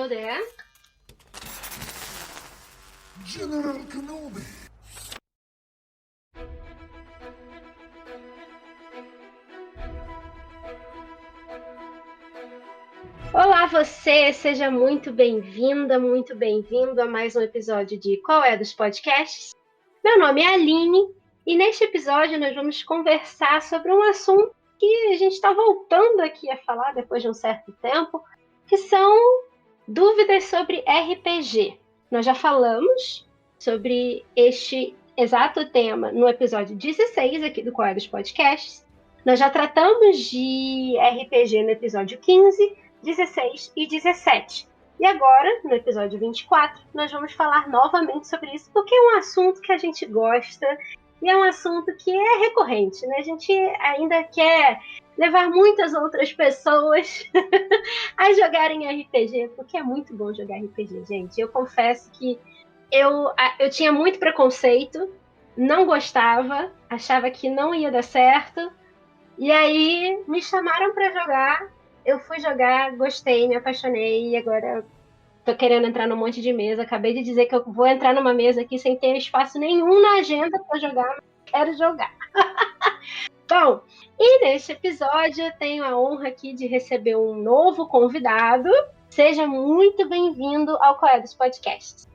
Hello there. General Kenobi. Olá você, seja muito bem-vinda, muito bem-vindo a mais um episódio de Qual é dos Podcasts. Meu nome é Aline e neste episódio nós vamos conversar sobre um assunto que a gente está voltando aqui a falar depois de um certo tempo, que são dúvidas sobre RPG. Nós já falamos sobre este exato tema no episódio 16 aqui do Qual é dos Podcasts. Nós já tratamos de RPG no episódio 15, 16 e 17. E agora, no episódio 24, nós vamos falar novamente sobre isso, porque é um assunto que a gente gosta e é um assunto que é recorrente, né? A gente ainda quer levar muitas outras pessoas a jogarem RPG, porque é muito bom jogar RPG, gente. Eu confesso que eu tinha muito preconceito, não gostava, achava que não ia dar certo, e aí me chamaram para jogar, eu fui jogar, gostei, me apaixonei, e agora tô querendo entrar num monte de mesa. Acabei de dizer que eu vou entrar numa mesa aqui sem ter espaço nenhum na agenda para jogar, mas quero jogar. Bom, e neste episódio eu tenho a honra aqui de receber um novo convidado. Seja muito bem-vindo ao Qual é dos Podcasts.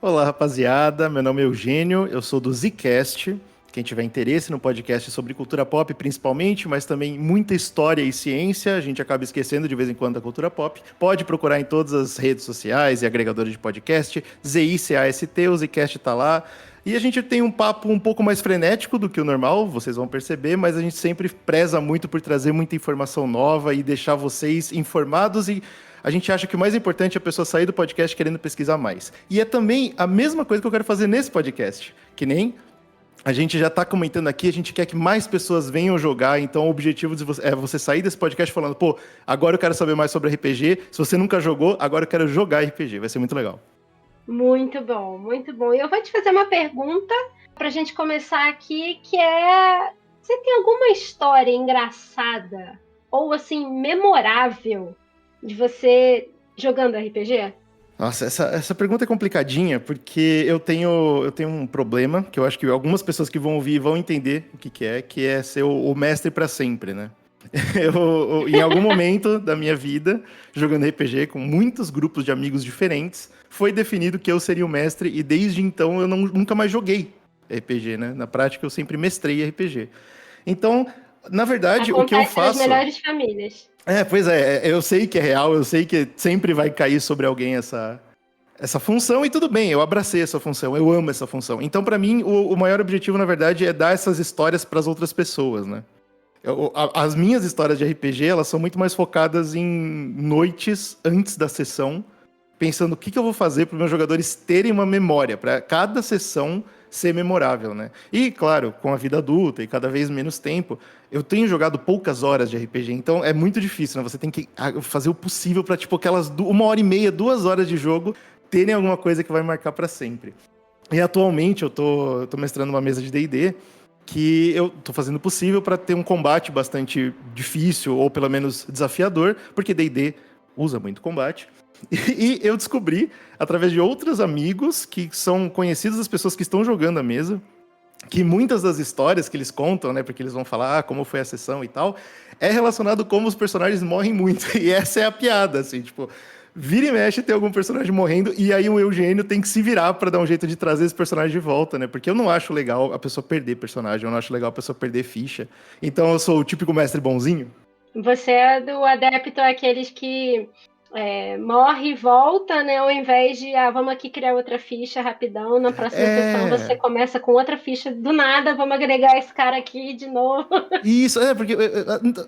Olá, rapaziada. Meu nome é Eugênio, eu sou do Zcast. Quem tiver interesse no podcast sobre cultura pop, principalmente, mas também muita história e ciência, a gente acaba esquecendo de vez em quando a cultura pop, pode procurar em todas as redes sociais e agregadores de podcast, ZICAST, o Zcast tá lá. E a gente tem um papo um pouco mais frenético do que o normal, vocês vão perceber, mas a gente sempre preza muito por trazer muita informação nova e deixar vocês informados, e a gente acha que o mais importante é a pessoa sair do podcast querendo pesquisar mais. E é também a mesma coisa que eu quero fazer nesse podcast, que nem a gente já está comentando aqui, a gente quer que mais pessoas venham jogar, então o objetivo é você sair desse podcast falando, pô, agora eu quero saber mais sobre RPG, se você nunca jogou, agora eu quero jogar RPG, vai ser muito legal. Muito bom, muito bom. E eu vou te fazer uma pergunta para a gente começar aqui, que é: você tem alguma história engraçada ou assim memorável de você jogando RPG? Nossa, essa pergunta é complicadinha, porque eu tenho um problema, que eu acho que algumas pessoas que vão ouvir vão entender o que é ser o mestre para sempre, né? Em algum momento da minha vida, jogando RPG com muitos grupos de amigos diferentes, foi definido que eu seria o mestre, e desde então eu nunca mais joguei RPG, né? Na prática, eu sempre mestrei RPG. Então, na verdade, Acontece o que eu faço... nas melhores famílias. Pois é, eu sei que é real, eu sei que sempre vai cair sobre alguém essa função, e tudo bem, eu abracei essa função, eu amo essa função. Então, pra mim, o maior objetivo, na verdade, é dar essas histórias pras outras pessoas, né? As minhas histórias de RPG, elas são muito mais focadas em noites antes da sessão, pensando o que eu vou fazer para os meus jogadores terem uma memória, para cada sessão ser memorável, né? E, claro, com a vida adulta e cada vez menos tempo, eu tenho jogado poucas horas de RPG, então é muito difícil, né? Você tem que fazer o possível para, tipo, aquelas 1h30, 2 horas de jogo, terem alguma coisa que vai marcar para sempre. E atualmente eu tô mestrando uma mesa de D&D, que eu tô fazendo o possível para ter um combate bastante difícil, ou pelo menos desafiador, porque D&D usa muito combate. E eu descobri, através de outros amigos que são conhecidos das pessoas que estão jogando a mesa, que muitas das histórias que eles contam, né, porque eles vão falar como foi a sessão e tal, é relacionado como os personagens morrem muito. E essa é a piada, assim, tipo, vira e mexe tem algum personagem morrendo, e aí o Eugênio tem que se virar pra dar um jeito de trazer esse personagem de volta, né? Porque eu não acho legal a pessoa perder personagem, eu não acho legal a pessoa perder ficha. Então eu sou o típico mestre bonzinho. Você é do adepto àqueles que morre e volta, né? Ao invés de, vamos aqui criar outra ficha rapidão, na próxima sessão você começa com outra ficha do nada, vamos agregar esse cara aqui de novo. Isso, porque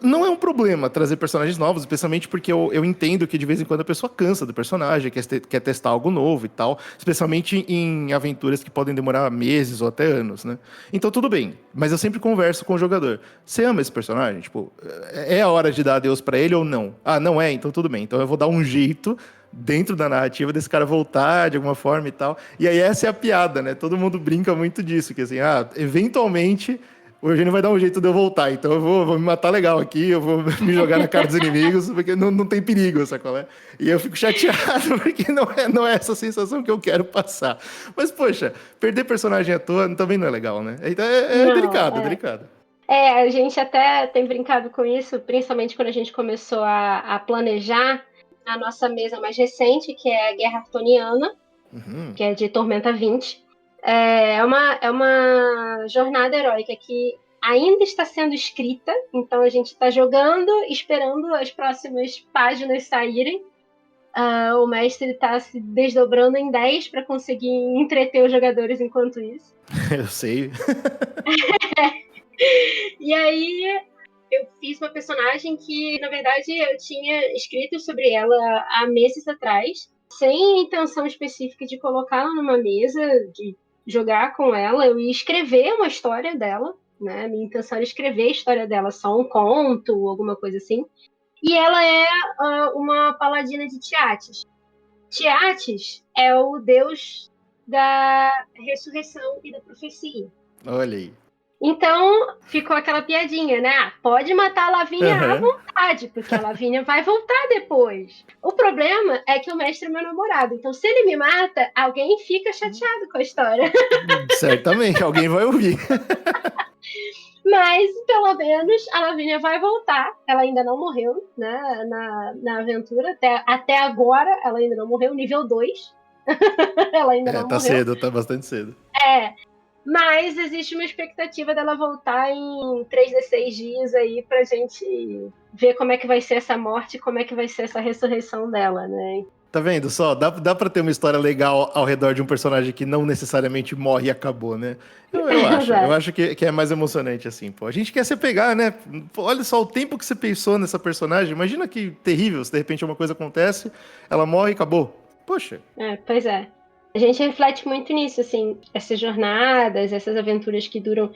não é um problema trazer personagens novos, especialmente porque eu entendo que de vez em quando a pessoa cansa do personagem, quer testar algo novo e tal, especialmente em aventuras que podem demorar meses ou até anos, né? Então tudo bem, mas eu sempre converso com o jogador. Você ama esse personagem? Tipo, é a hora de dar adeus pra ele ou não? Não é? Então tudo bem. Então eu vou dar um jeito dentro da narrativa desse cara voltar de alguma forma e tal. E aí essa é a piada, né? Todo mundo brinca muito disso, que assim, eventualmente o Eugênio vai dar um jeito de eu voltar, então eu vou me matar legal aqui, eu vou me jogar na cara dos inimigos, porque não tem perigo, sacou? E eu fico chateado, porque não é essa sensação que eu quero passar. Mas, poxa, perder personagem à toa também não é legal, né? Então Não, delicado, é delicado. A gente até tem brincado com isso, principalmente quando a gente começou a planejar a nossa mesa mais recente, que é a Guerra Artoniana, que é de Tormenta 20. É uma jornada heróica que ainda está sendo escrita, então a gente está jogando, esperando as próximas páginas saírem. O mestre está se desdobrando em 10 para conseguir entreter os jogadores enquanto isso. Eu sei. E aí eu fiz uma personagem que, na verdade, eu tinha escrito sobre ela há meses atrás, sem intenção específica de colocá-la numa mesa, de jogar com ela. Eu ia escrever uma história dela, né? Minha intenção era escrever a história dela, só um conto, alguma coisa assim. E ela é uma paladina de Tiates. Tiates é o deus da ressurreição e da profecia. Olha aí. Então, ficou aquela piadinha, né? Pode matar a Lavínia à vontade, porque a Lavínia vai voltar depois. O problema é que o mestre é meu namorado. Então, se ele me mata, alguém fica chateado com a história. Certamente, alguém vai ouvir. Mas, pelo menos, a Lavínia vai voltar. Ela ainda não morreu, né? Na aventura. Até agora, ela ainda não morreu. Nível 2. Ela ainda não tá morreu. Cedo, tá bastante cedo. Mas existe uma expectativa dela voltar em 3D6 dias aí pra gente ver como é que vai ser essa morte e como é que vai ser essa ressurreição dela, né? Tá vendo só? Dá pra ter uma história legal ao redor de um personagem que não necessariamente morre e acabou, né? Eu acho que é mais emocionante assim, pô. A gente quer se pegar, né? Pô, olha só o tempo que você pensou nessa personagem. Imagina que terrível, se de repente uma coisa acontece, ela morre e acabou. Poxa. Pois é. A gente reflete muito nisso, assim, essas jornadas, essas aventuras que duram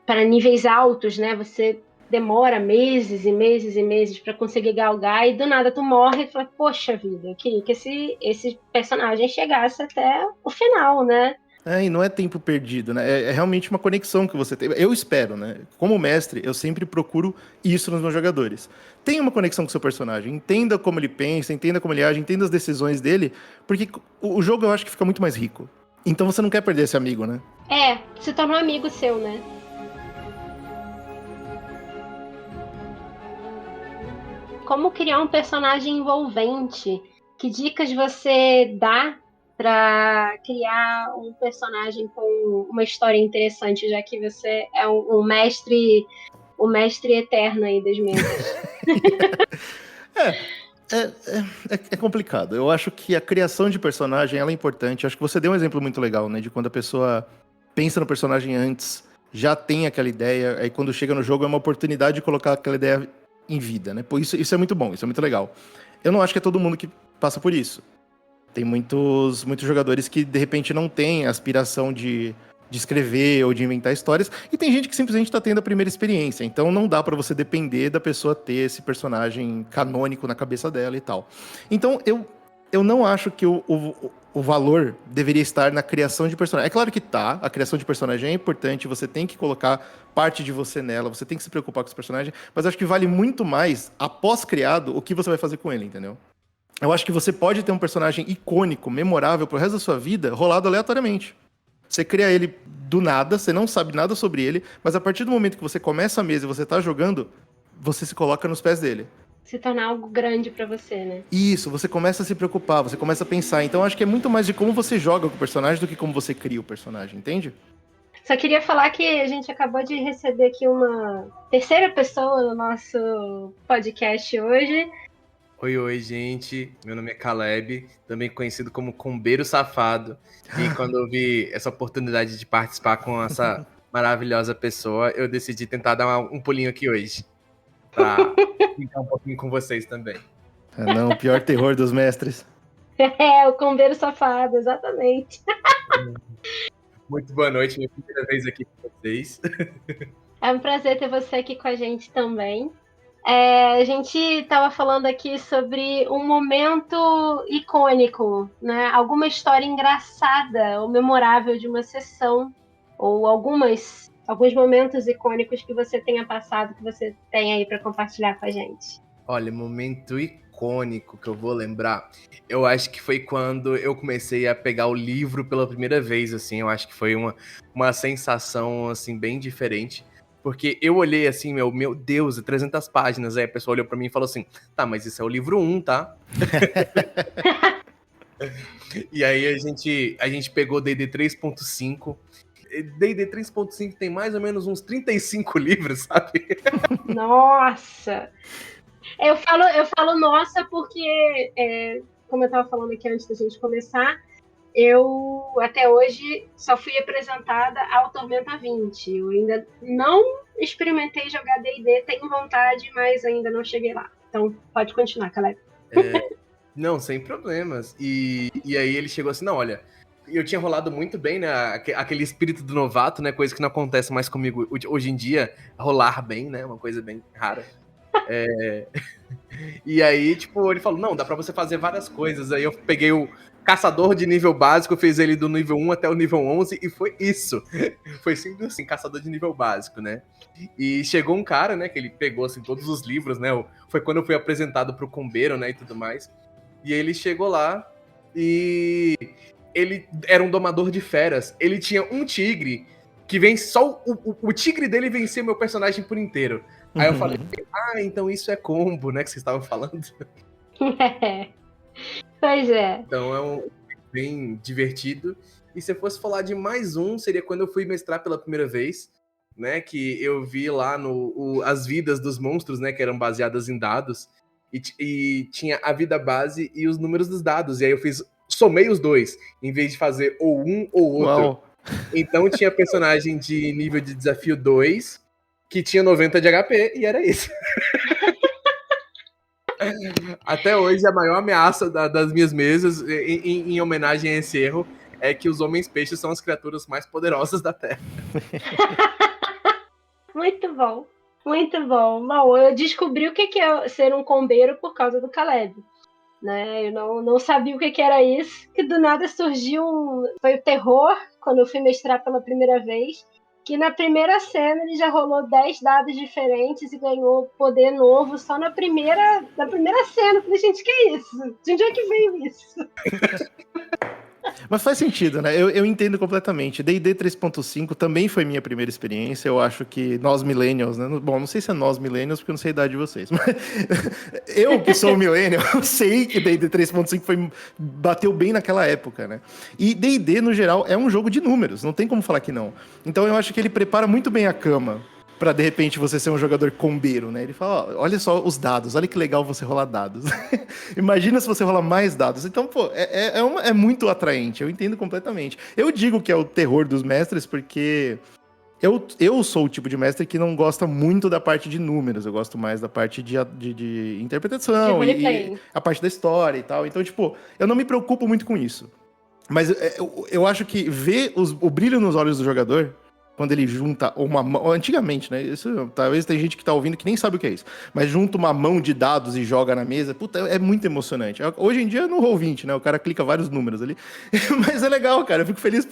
para níveis altos, né? Você demora meses e meses e meses para conseguir galgar e do nada tu morre e tu fala, poxa vida, eu queria que esse personagem chegasse até o final, né? E não é tempo perdido, né? É realmente uma conexão que você tem. Eu espero, né? Como mestre, eu sempre procuro isso nos meus jogadores. Tenha uma conexão com o seu personagem, entenda como ele pensa, entenda como ele age, entenda as decisões dele, porque o jogo eu acho que fica muito mais rico. Então você não quer perder esse amigo, né? Se torna um amigo seu, né? Como criar um personagem envolvente? Que dicas você dá para criar um personagem com uma história interessante, já que você é o mestre eterno aí das mesas? É complicado. Eu acho que a criação de personagem ela é importante. Acho que você deu um exemplo muito legal, né? De quando a pessoa pensa no personagem antes, já tem aquela ideia, aí quando chega no jogo é uma oportunidade de colocar aquela ideia em vida, né? Pô, isso é muito bom, isso é muito legal. Eu não acho que é todo mundo que passa por isso. Tem muitos jogadores que, de repente, não têm a aspiração de escrever ou de inventar histórias, e tem gente que simplesmente está tendo a primeira experiência, então não dá para você depender da pessoa ter esse personagem canônico na cabeça dela e tal. Então, eu não acho que o valor deveria estar na criação de personagem. É claro que a criação de personagem é importante, você tem que colocar parte de você nela, você tem que se preocupar com esse personagem, mas acho que vale muito mais, após criado, o que você vai fazer com ele, entendeu? Eu acho que você pode ter um personagem icônico, memorável pro resto da sua vida, rolado aleatoriamente. Você cria ele do nada, você não sabe nada sobre ele, mas a partir do momento que você começa a mesa e você tá jogando, você se coloca nos pés dele. Se tornar algo grande pra você, né? Isso, você começa a se preocupar, você começa a pensar. Então acho que é muito mais de como você joga com o personagem do que como você cria o personagem, entende? Só queria falar que a gente acabou de receber aqui uma terceira pessoa no nosso podcast hoje. Oi, gente. Meu nome é Caleb, também conhecido como Combeiro Safado. E quando eu vi essa oportunidade de participar com essa maravilhosa pessoa, eu decidi tentar dar um pulinho aqui hoje. Pra brincar um pouquinho com vocês também. Não, o pior terror dos mestres. O Combeiro Safado, exatamente. Muito boa noite, minha primeira vez aqui com vocês. É um prazer ter você aqui com a gente também. A gente estava falando aqui sobre um momento icônico, né? Alguma história engraçada ou memorável de uma sessão, ou algumas Alguns momentos icônicos que você tenha passado, que você tem aí para compartilhar com a gente. Olha, momento icônico que eu vou lembrar, eu acho que foi quando eu comecei a pegar o livro pela primeira vez, assim, eu acho que foi uma sensação, assim, bem diferente, porque eu olhei assim, meu Deus, é 300 páginas, aí a pessoa olhou pra mim e falou assim, tá, mas isso é o livro 1, tá? E aí a gente pegou D&D 3.5, D&D 3.5 tem mais ou menos uns 35 livros, sabe? Nossa! Eu falo nossa porque, como eu estava falando aqui antes da gente começar, eu até hoje só fui apresentada ao Tormenta 20. Eu ainda não experimentei jogar D&D, tenho vontade, mas ainda não cheguei lá. Então, pode continuar, Caleb. Não, sem problemas. E aí ele chegou assim, não, olha, eu tinha rolado muito bem, né, aquele espírito do novato, né, coisa que não acontece mais comigo hoje em dia, rolar bem, né, uma coisa bem rara. E aí, tipo, ele falou, não, dá pra você fazer várias coisas. Aí eu peguei o caçador de nível básico, fiz ele do nível 1 até o nível 11 e foi isso. Foi simples assim, caçador de nível básico, né? E chegou um cara, né, que ele pegou, assim, todos os livros, né? Foi quando eu fui apresentado pro combeiro, né, e tudo mais. E ele chegou lá e ele era um domador de feras. Ele tinha um tigre que vem só o tigre dele vencia meu personagem por inteiro. Aí eu falei, então isso é combo, né, que vocês estavam falando. Pois é. Então é bem divertido. E se eu fosse falar de mais um, seria quando eu fui mestrar pela primeira vez, né, que eu vi lá as vidas dos monstros, né, que eram baseadas em dados. E tinha a vida base e os números dos dados. E aí eu somei os dois, em vez de fazer ou um ou outro. Uau. Então tinha personagem de nível de desafio 2, que tinha 90 de HP, e era isso. Até hoje, a maior ameaça das minhas mesas, em homenagem a esse erro, é que os homens-peixes são as criaturas mais poderosas da Terra. Muito bom. Muito bom. Bom, eu descobri o que é ser um combeiro por causa do Caleb. Né? Eu não sabia o que era isso, que do nada surgiu foi o terror, quando eu fui mestrar pela primeira vez, que na primeira cena ele já rolou 10 dados diferentes e ganhou poder novo só na primeira cena. Eu falei, gente, que é isso? De onde é que veio isso? Mas faz sentido, né? Eu entendo completamente. D&D 3.5 também foi minha primeira experiência. Eu acho que nós millennials, né? Bom, não sei se é nós millennials, porque eu não sei a idade de vocês. Mas eu, que sou millennial, sei que D&D 3.5 bateu bem naquela época, né? E D&D, no geral, é um jogo de números. Não tem como falar que não. Então eu acho que ele prepara muito bem a cama pra, de repente, você ser um jogador combeiro, né? Ele fala, ó, olha só os dados, olha que legal você rolar dados. Imagina se você rolar mais dados. Então, pô, é muito atraente, eu entendo completamente. Eu digo que é o terror dos mestres porque eu sou o tipo de mestre que não gosta muito da parte de números, eu gosto mais da parte de interpretação e a parte da história e tal. Então, tipo, eu não me preocupo muito com isso. Mas eu acho que ver o brilho nos olhos do jogador, quando ele junta uma mão... Antigamente, né? Isso, talvez tem gente que tá ouvindo que nem sabe o que é isso. Mas junta uma mão de dados e joga na mesa. Puta, é muito emocionante. Hoje em dia no Roll20, né? O cara clica vários números ali. Mas é legal, cara. Eu fico feliz.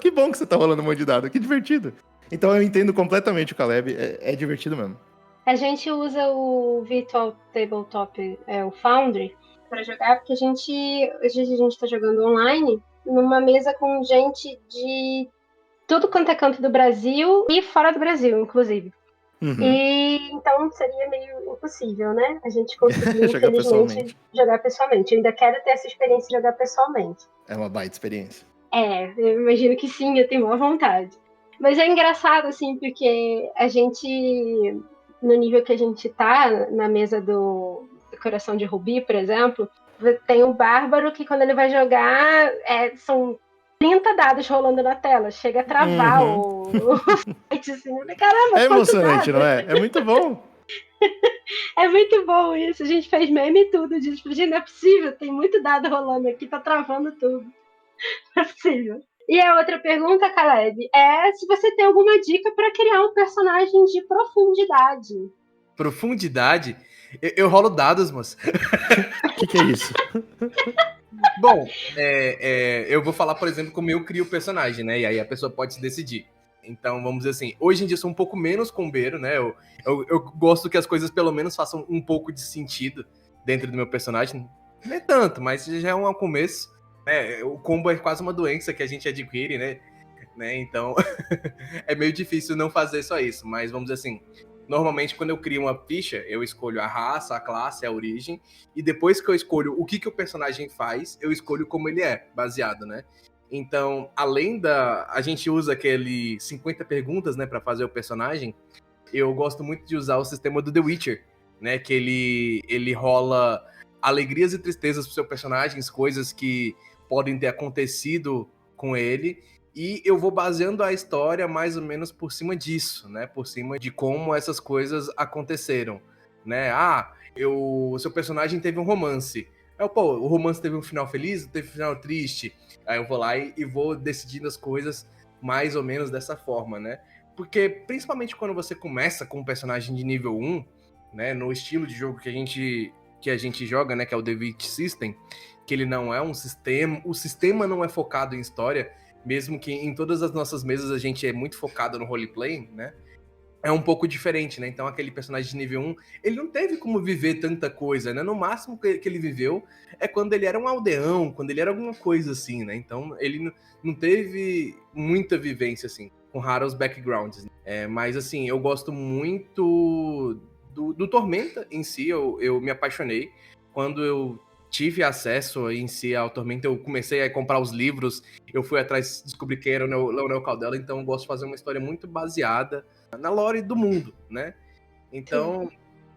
Que bom que você tá rolando um monte de dados. Que divertido. Então eu entendo completamente o Caleb. É divertido mesmo. A gente usa o Virtual Tabletop, o Foundry, para jogar, porque hoje a gente tá jogando online numa mesa com gente de tudo quanto é canto do Brasil e fora do Brasil, inclusive. Uhum. E então seria meio impossível, né? A gente conseguir, jogar infelizmente, jogar pessoalmente. Eu ainda quero ter essa experiência de jogar pessoalmente. É uma baita experiência. Eu imagino que sim, eu tenho boa vontade. Mas é engraçado, assim, porque a gente, no nível que a gente tá, na mesa do Coração de Rubi, por exemplo, tem o Bárbaro que quando ele vai jogar, são 30 dados rolando na tela, chega a travar o site, assim, caramba, é emocionante, dado? Não é? É muito bom. É muito bom isso, a gente fez meme e tudo disso, gente, não é possível, tem muito dado rolando aqui, tá travando tudo, não é possível. E a outra pergunta, Caleb, é se você tem alguma dica para criar um personagem de profundidade. Profundidade? Eu rolo dados, moço. O que é isso? Bom, eu vou falar, por exemplo, como eu crio o personagem, né? E aí a pessoa pode se decidir. Então, vamos dizer assim, hoje em dia eu sou um pouco menos combeiro, né? Eu gosto que as coisas pelo menos façam um pouco de sentido dentro do meu personagem. Não é tanto, mas já é um começo, né? O combo é quase uma doença que a gente adquire, né? Então, é meio difícil não fazer só isso. Mas vamos dizer assim, normalmente quando eu crio uma ficha, eu escolho a raça, a classe, a origem, e depois que eu escolho o que o personagem faz, eu escolho como ele é, baseado, né? Então, além a gente usa aquele 50 perguntas, né, para fazer o personagem, eu gosto muito de usar o sistema do The Witcher, né, que ele rola alegrias e tristezas pro seu personagem, coisas que podem ter acontecido com ele, e eu vou baseando a história mais ou menos por cima disso, né, por cima de como essas coisas aconteceram, né? O seu personagem teve um romance. O romance teve um final feliz, teve um final triste. Aí eu vou lá e vou decidindo as coisas mais ou menos dessa forma, né? Porque, principalmente quando você começa com um personagem de nível 1, né? No estilo de jogo que a gente joga, né? Que é o The Witch System, que ele não é um sistema... O sistema não é focado em história, mesmo que em todas as nossas mesas a gente é muito focado no roleplay, né? É um pouco diferente, né? Então, aquele personagem de nível 1, ele não teve como viver tanta coisa, né? No máximo que ele viveu é quando ele era um aldeão, quando ele era alguma coisa assim, né? Então, ele não teve muita vivência, assim, com raros backgrounds. Né? Mas, assim, eu gosto muito do Tormenta em si, eu me apaixonei. Quando eu tive acesso em si ao Tormenta, eu comecei a comprar os livros, eu fui atrás, descobri quem era o Leonel Caldela, então eu gosto de fazer uma história muito baseada na lore do mundo, né? Então,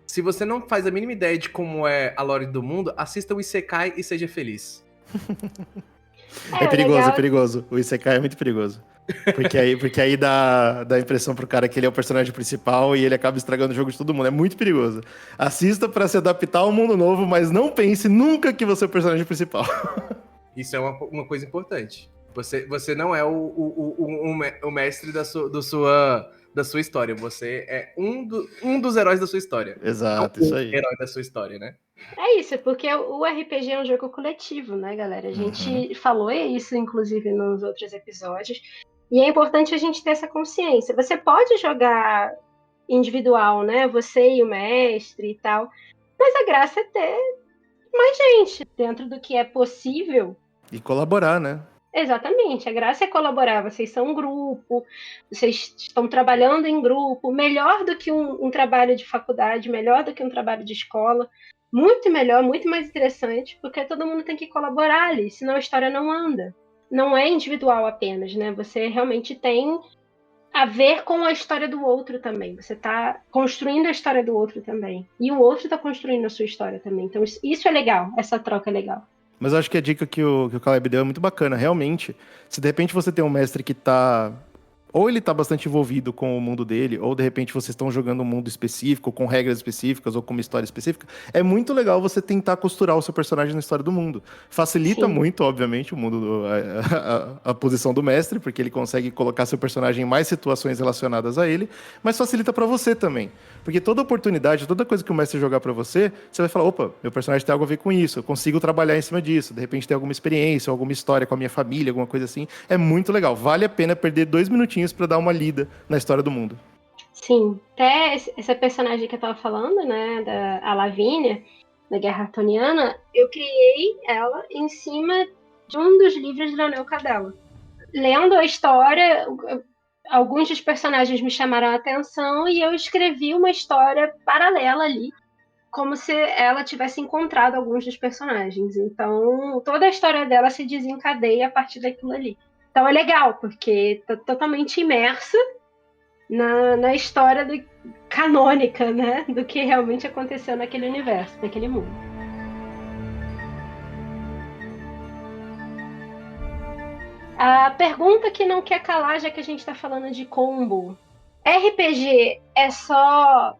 se você não faz a mínima ideia de como é a lore do mundo, assista o Isekai e seja feliz. É perigoso, legal... é perigoso. O Isekai é muito perigoso. Porque aí dá a impressão pro cara que ele é o personagem principal e ele acaba estragando o jogo de todo mundo. É muito perigoso. Assista pra se adaptar ao mundo novo, mas não pense nunca que você é o personagem principal. Isso é uma coisa importante. Você não é o mestre da sua história. Você é um dos heróis da sua história. Exato, não isso aí. Herói da sua história, né? É isso, porque o RPG é um jogo coletivo, né, galera? A gente falou isso, inclusive, nos outros episódios. E é importante a gente ter essa consciência. Você pode jogar individual, né? Você e o mestre e tal. Mas a graça é ter mais gente dentro do que é possível. E colaborar, né? Exatamente, a graça é colaborar. Vocês são um grupo, vocês estão trabalhando em grupo, melhor do que um trabalho de faculdade, melhor do que um trabalho de escola. Muito melhor, muito mais interessante, porque todo mundo tem que colaborar ali, senão a história não anda. Não é individual apenas, né? Você realmente tem a ver com a história do outro também. Você está construindo a história do outro também. E o outro está construindo a sua história também. Então isso é legal, essa troca é legal. Mas eu acho que a dica que o Caleb deu é muito bacana. Realmente, se de repente você tem um mestre que tá... Ou ele tá bastante envolvido com o mundo dele, ou de repente vocês estão jogando um mundo específico, com regras específicas, ou com uma história específica, é muito legal você tentar costurar o seu personagem na história do mundo. Facilita muito, obviamente, o mundo, a posição do mestre, porque ele consegue colocar seu personagem em mais situações relacionadas a ele, mas facilita pra você também. Porque toda oportunidade, toda coisa que o mestre jogar pra você, você vai falar, opa, meu personagem tem algo a ver com isso, eu consigo trabalhar em cima disso, de repente tem alguma experiência, alguma história com a minha família, alguma coisa assim. É muito legal. Vale a pena perder 2 minutinhos para dar uma lida na história do mundo. Sim, até essa personagem que eu tava falando, né, a Lavínia, da Guerra Artoniana, eu criei ela em cima de um dos livros do Leonel Caldela. Lendo a história, alguns dos personagens me chamaram a atenção e eu escrevi uma história paralela ali, como se ela tivesse encontrado alguns dos personagens. Então, toda a história dela se desencadeia a partir daquilo ali. Então é legal, porque tá totalmente imersa na história canônica, né? Do que realmente aconteceu naquele universo, naquele mundo. A pergunta que não quer calar, já que a gente tá falando de combo. RPG é só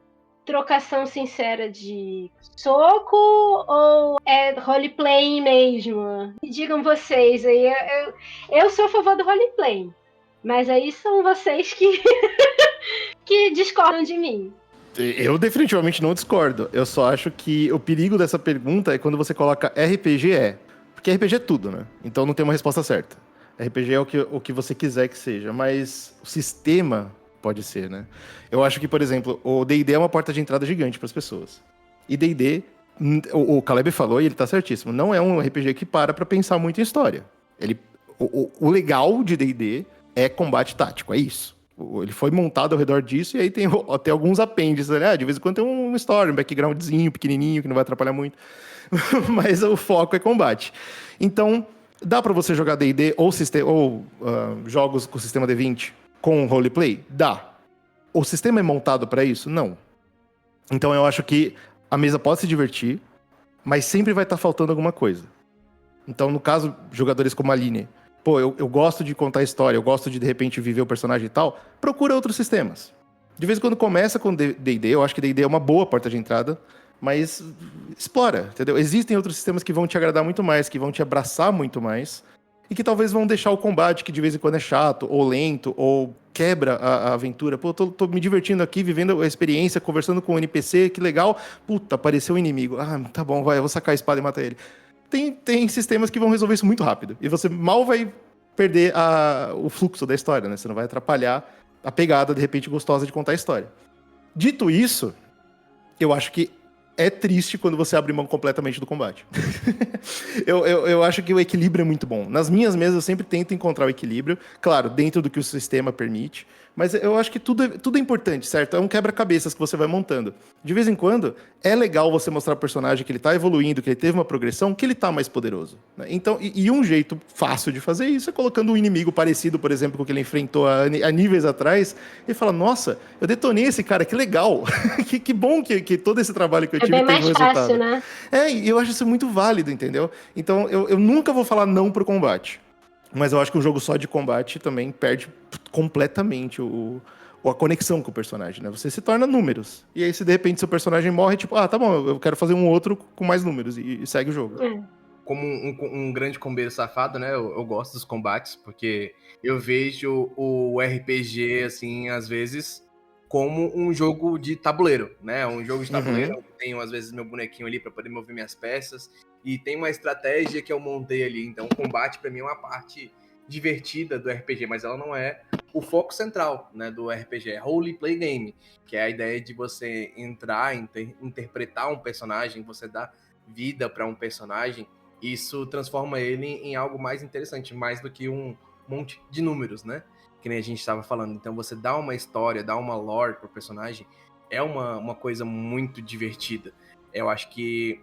trocação sincera de soco ou é roleplay mesmo? Digam vocês aí. Eu sou a favor do roleplay, mas aí são vocês que discordam de mim. Eu definitivamente não discordo. Eu só acho que o perigo dessa pergunta é quando você coloca RPG porque RPG é tudo, né? Então não tem uma resposta certa. RPG é o que você quiser que seja, mas o sistema pode ser, né? Eu acho que, por exemplo, o D&D é uma porta de entrada gigante para as pessoas. E D&D, o Caleb falou, e ele tá certíssimo, não é um RPG que para pensar muito em história. O legal de D&D é combate tático, é isso. Ele foi montado ao redor disso e aí tem até alguns apêndices, né? De vez em quando tem uma história, um backgroundzinho pequenininho que não vai atrapalhar muito. Mas o foco é combate. Então, dá pra você jogar D&D ou jogos com sistema D20 com roleplay? Dá. O sistema é montado pra isso? Não. Então eu acho que a mesa pode se divertir, mas sempre vai estar faltando alguma coisa. Então, no caso, jogadores como a Aline, pô, eu gosto de contar história, eu gosto de repente viver o personagem e tal, procura outros sistemas. De vez em quando começa com D&D, eu acho que D&D é uma boa porta de entrada, mas explora, entendeu? Existem outros sistemas que vão te agradar muito mais, que vão te abraçar muito mais, e que talvez vão deixar o combate, que de vez em quando é chato, ou lento, ou quebra a aventura. Pô, tô me divertindo aqui, vivendo a experiência, conversando com o NPC, que legal. Puta, apareceu um inimigo. Ah, tá bom, vai, eu vou sacar a espada e matar ele. Tem sistemas que vão resolver isso muito rápido. E você mal vai perder o fluxo da história, né? Você não vai atrapalhar a pegada, de repente, gostosa de contar a história. Dito isso, eu acho que é triste quando você abre mão completamente do combate. eu acho que o equilíbrio é muito bom. Nas minhas mesas eu sempre tento encontrar o equilíbrio, claro, dentro do que o sistema permite, mas eu acho que tudo é importante, certo? É um quebra-cabeças que você vai montando. De vez em quando, é legal você mostrar pro personagem que ele tá evoluindo, que ele teve uma progressão, que ele tá mais poderoso, né? Então, e um jeito fácil de fazer isso é colocando um inimigo parecido, por exemplo, com o que ele enfrentou há níveis atrás, e fala, nossa, eu detonei esse cara, que legal, que bom que todo esse trabalho que eu tive bem teve mais um resultado. fácil, né? E eu acho isso muito válido, entendeu? Então, eu nunca vou falar não pro combate. Mas eu acho que um jogo só de combate também perde completamente a conexão com o personagem, né? Você se torna números. E aí, se de repente seu personagem morre, tipo, tá bom, eu quero fazer um outro com mais números e segue o jogo. É. Como um grande combeiro safado, né? Eu gosto dos combates, porque eu vejo o RPG, assim, às vezes, como um jogo de tabuleiro, né? Um jogo de tabuleiro, onde eu tenho, às vezes, meu bonequinho ali para poder mover minhas peças, e tem uma estratégia que eu montei ali. Então, o combate, para mim, é uma parte divertida do RPG, mas ela não é o foco central, né, do RPG. É roleplay game, que é a ideia de você entrar, interpretar um personagem, você dar vida para um personagem. Isso transforma ele em algo mais interessante, mais do que um monte de números, né? Que nem a gente estava falando. Então, você dá uma história, dá uma lore pro personagem, é uma coisa muito divertida. Eu acho que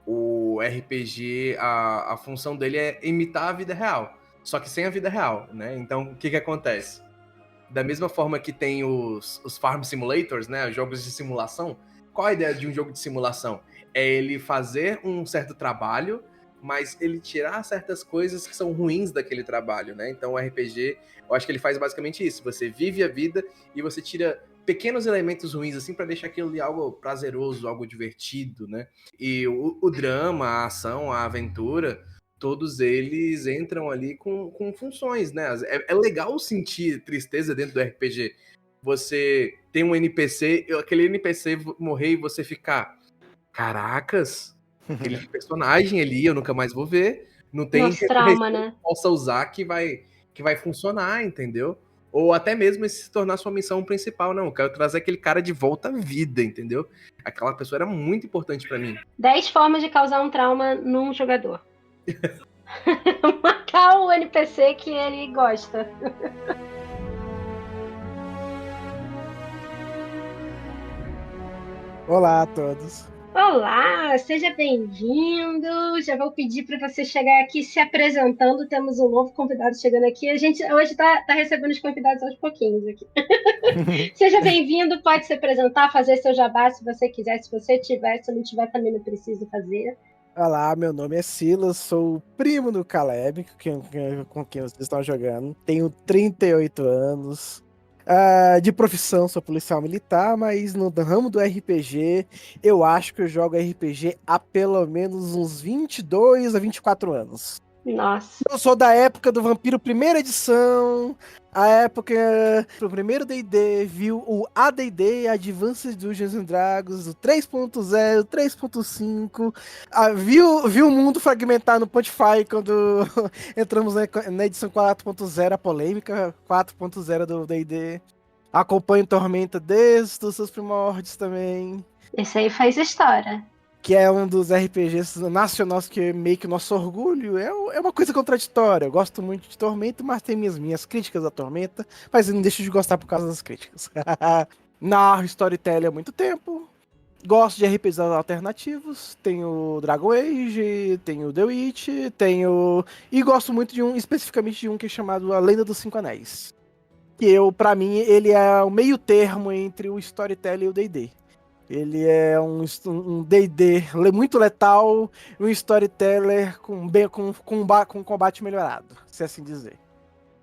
o RPG, a função dele é imitar a vida real, só que sem a vida real, né? Então, o que acontece? Da mesma forma que tem os Farm Simulators, né? Os jogos de simulação, qual a ideia de um jogo de simulação? É ele fazer um certo trabalho, mas ele tirar certas coisas que são ruins daquele trabalho, né? Então o RPG, eu acho que ele faz basicamente isso. Você vive a vida e você tira pequenos elementos ruins, assim, para deixar aquilo ali algo prazeroso, algo divertido, né? E o drama, a ação, a aventura, todos eles entram ali com funções, né? É legal sentir tristeza dentro do RPG. Você tem um NPC, aquele NPC morrer e você ficar... Caracas, aquele personagem ali eu nunca mais vou ver. Não tem Nossa, trauma, né? que possa usar que vai funcionar, entendeu? Ou até mesmo se tornar sua missão principal. Não, eu quero trazer aquele cara de volta à vida, entendeu? Aquela pessoa era muito importante pra mim. 10 formas de causar um trauma num jogador. Matar o NPC que ele gosta. Olá a todos. Olá, seja bem-vindo. Já vou pedir para você chegar aqui se apresentando. Temos um novo convidado chegando aqui. A gente hoje está recebendo os convidados aos pouquinhos aqui. Seja bem-vindo, pode se apresentar, fazer seu jabá se você quiser. Se você tiver, se não tiver, também não precisa fazer. Olá, meu nome é Silas, sou o primo do Caleb, com quem vocês estão jogando. Tenho 38 anos. De profissão, sou policial militar, mas no ramo do RPG, eu acho que eu jogo RPG há pelo menos uns 22 a 24 anos. Nossa. Eu sou da época do Vampiro primeira edição, a época do primeiro D&D, viu o AD&D, Advanced Dungeons and Dragons, o 3.0, 3.5, viu o mundo fragmentar no Spotify quando entramos na edição 4.0, a polêmica 4.0 do D&D. Acompanho Tormenta desde os seus primórdios também. Esse aí faz história. Que é um dos RPGs nacionais que é meio que o nosso orgulho. É uma coisa contraditória. Eu gosto muito de Tormenta, mas tem minhas críticas à Tormenta. Mas eu não deixo de gostar por causa das críticas. Narro storytelling há muito tempo. Gosto de RPGs alternativos. Tenho Dragon Age, tenho The Witch, e gosto muito de especificamente de um que é chamado A Lenda dos Cinco Anéis. Que pra mim, ele é o meio termo entre o storytelling e o D&D. Ele é um D&D muito letal e um storyteller com combate melhorado, se assim dizer.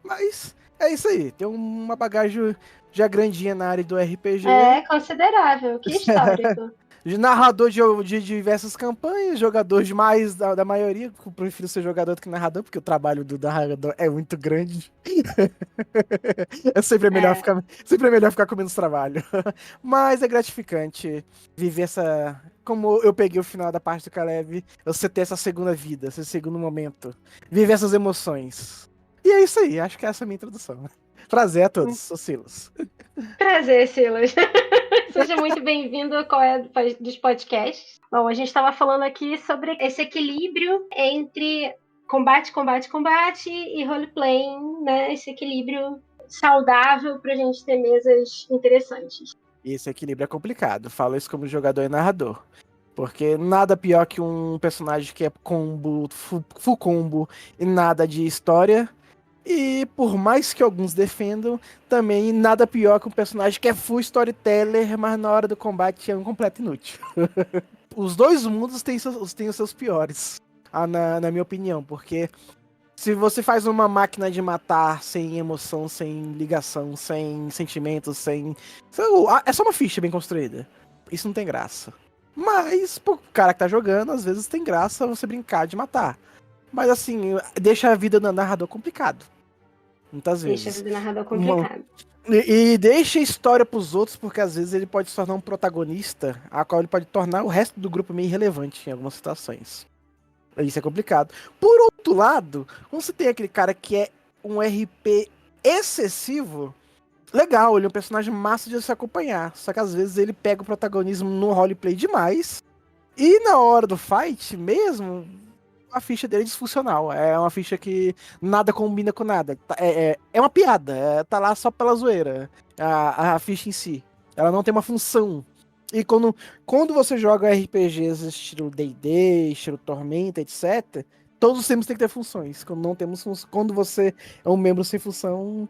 Mas é isso aí, tem uma bagagem já grandinha na área do RPG. É considerável, que histórico. De narrador de diversas campanhas, jogador de mais da maioria. Eu prefiro ser jogador do que narrador, porque o trabalho do narrador é muito grande. Sempre é melhor ficar com menos trabalho. Mas é gratificante viver essa... Como eu peguei o final da parte do Caleb, você ter essa segunda vida, esse segundo momento. Viver essas emoções. E é isso aí, acho que essa é a minha introdução. Prazer a todos, sou Silas. Prazer, Silas. Seja muito bem-vindo ao Qual é dos podcasts. Bom, a gente estava falando aqui sobre esse equilíbrio entre combate e roleplaying, né? Esse equilíbrio saudável para a gente ter mesas interessantes. Esse equilíbrio é complicado, falo isso como jogador e narrador. Porque nada pior que um personagem que é combo, full combo e nada de história. E por mais que alguns defendam, também nada pior que um personagem que é full storyteller, mas na hora do combate é um completo inútil. Os dois mundos têm os seus piores, na minha opinião, porque se você faz uma máquina de matar sem emoção, sem ligação, sem sentimentos, é só uma ficha bem construída. Isso não tem graça. Mas, pro cara que tá jogando, às vezes tem graça você brincar de matar. Mas assim, deixa a vida do narrador complicado. Muitas vezes. Deixa a vida do narrador complicado. E deixa a história pros outros, porque às vezes ele pode se tornar um protagonista, a qual ele pode tornar o resto do grupo meio irrelevante em algumas situações. Isso é complicado. Por outro lado, quando você tem aquele cara que é um RP excessivo, legal, ele é um personagem massa de se acompanhar. Só que às vezes ele pega o protagonismo no roleplay demais. E na hora do fight mesmo, a ficha dele é disfuncional. É uma ficha que nada combina com nada. É uma piada. Tá lá só pela zoeira. A ficha em si. Ela não tem uma função. E quando você joga RPGs estilo D&D, estilo Tormenta, etc., todos os sistemas têm que ter funções. Quando você é um membro sem função,